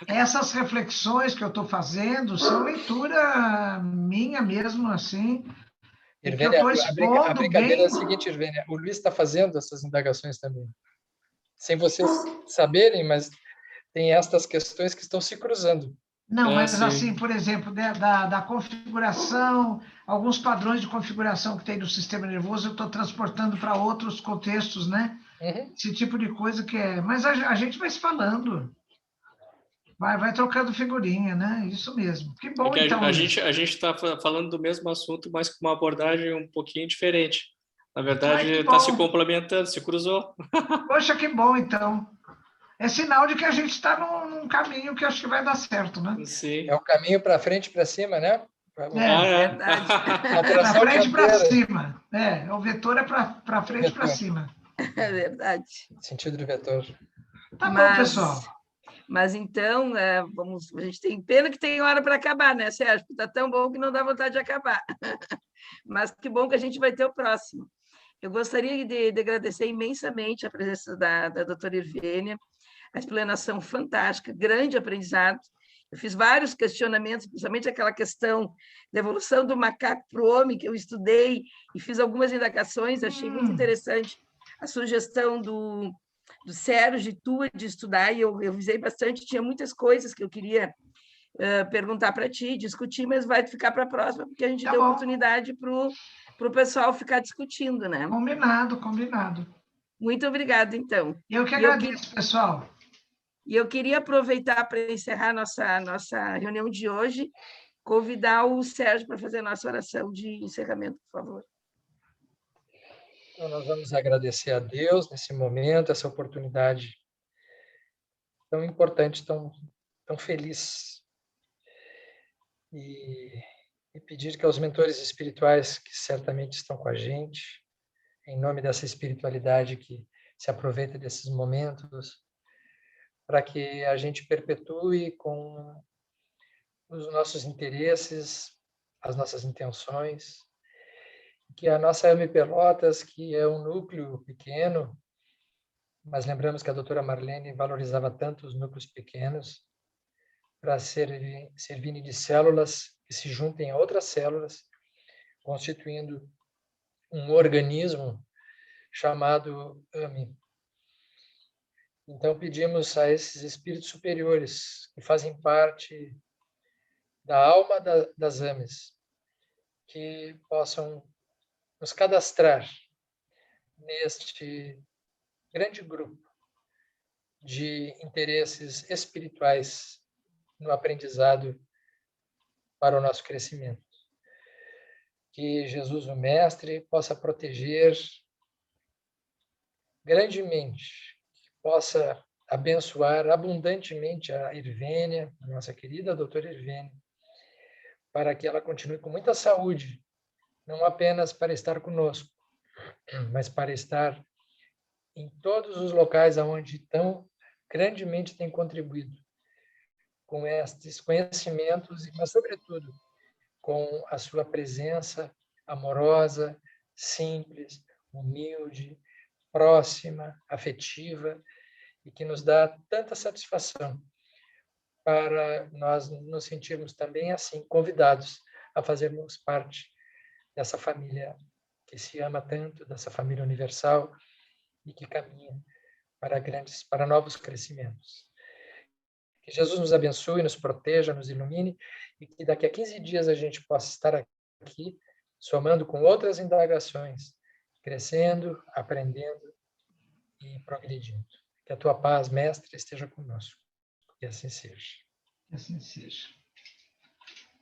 Essas reflexões que eu estou fazendo são leitura minha mesmo, assim. Irvênia, a brincadeira é a seguinte, Irvênia, o Luiz está fazendo essas indagações também. Sem vocês saberem, mas tem estas questões que estão se cruzando. Não, mas assim, por exemplo, da configuração, alguns padrões de configuração que tem no sistema nervoso, eu estou transportando para outros contextos, né? Uhum. Esse tipo de coisa que é... Mas a gente vai se falando. Vai trocando figurinha, né? Isso mesmo. Que bom, então. A gente está falando do mesmo assunto, mas com uma abordagem um pouquinho diferente. Na verdade, está se complementando, se cruzou. Poxa, que bom, então. É sinal de que a gente está num caminho que acho que vai dar certo, né? Sim. É o caminho para frente e para cima, né? Verdade. Para frente e para cima. O vetor é para frente e para cima. É verdade. Sentido de vetor. Tá bom, pessoal. Mas então, a gente tem pena que tem hora para acabar, né, Sérgio? Está tão bom que não dá vontade de acabar. Mas que bom que a gente vai ter o próximo. Eu gostaria de agradecer imensamente a presença da doutora Irvênia, a explanação fantástica, grande aprendizado. Eu fiz vários questionamentos, principalmente aquela questão da evolução do macaco para o homem, que eu estudei e fiz algumas indagações, achei muito interessante a sugestão do Sérgio e tua de estudar, e eu visei bastante, tinha muitas coisas que eu queria perguntar para ti, discutir, mas vai ficar para a próxima, porque a gente deu oportunidade para o pessoal ficar discutindo, né? Combinado. Muito obrigada, então. Eu que agradeço, pessoal. E eu queria aproveitar para encerrar nossa reunião de hoje, convidar o Sérgio para fazer a nossa oração de encerramento, por favor. Então, nós vamos agradecer a Deus nesse momento, essa oportunidade tão importante, tão feliz. E pedir que aos mentores espirituais que certamente estão com a gente, em nome dessa espiritualidade que se aproveita desses momentos, para que a gente perpetue com os nossos interesses, as nossas intenções, que a nossa AME Pelotas, que é um núcleo pequeno, mas lembramos que a doutora Marlene valorizava tanto os núcleos pequenos, para servirem de células que se juntem a outras células, constituindo um organismo chamado AME. Então, pedimos a esses espíritos superiores, que fazem parte da alma das AMEs, que possam nos cadastrar neste grande grupo de interesses espirituais no aprendizado para o nosso crescimento. que Jesus, o Mestre, possa proteger grandemente, que possa abençoar abundantemente a Irvênia, a nossa querida doutora Irvênia, para que ela continue com muita saúde, não apenas para estar conosco, mas para estar em todos os locais onde tão grandemente tem contribuído com estes conhecimentos, mas, sobretudo, com a sua presença amorosa, simples, humilde, próxima, afetiva, e que nos dá tanta satisfação para nós nos sentirmos também assim convidados a fazermos parte dessa família que se ama tanto, dessa família universal e que caminha para novos crescimentos. Que Jesus nos abençoe, nos proteja, nos ilumine e que daqui a 15 dias a gente possa estar aqui somando com outras indagações, crescendo, aprendendo e progredindo. Que a tua paz, Mestre, esteja conosco. Que assim seja. Que assim seja.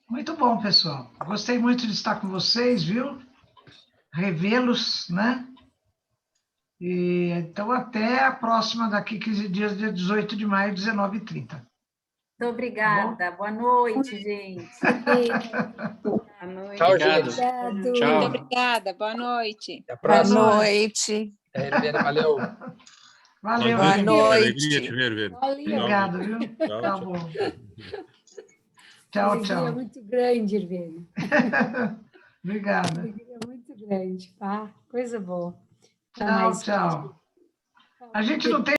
Muito bom, pessoal. Gostei muito de estar com vocês, viu? Revê-los, né? E, então, até a próxima, daqui 15 dias, dia 18 de maio, 19h30. Muito obrigada. Boa noite, gente. Boa noite. Tchau, Obrigado. gente. Tchau. Muito obrigada. Boa noite. Até a Boa próxima. noite. Irvênia, valeu. Valeu, Boa gente. noite. Alegria te ver, Irvênia. Obrigado, viu? Tchau, Tá tchau. bom. Tchau, Alegria tchau. muito grande, Irvênia. Obrigada. Alegria muito grande, tá? Coisa boa. Até Tchau, mais. tchau. A gente não tem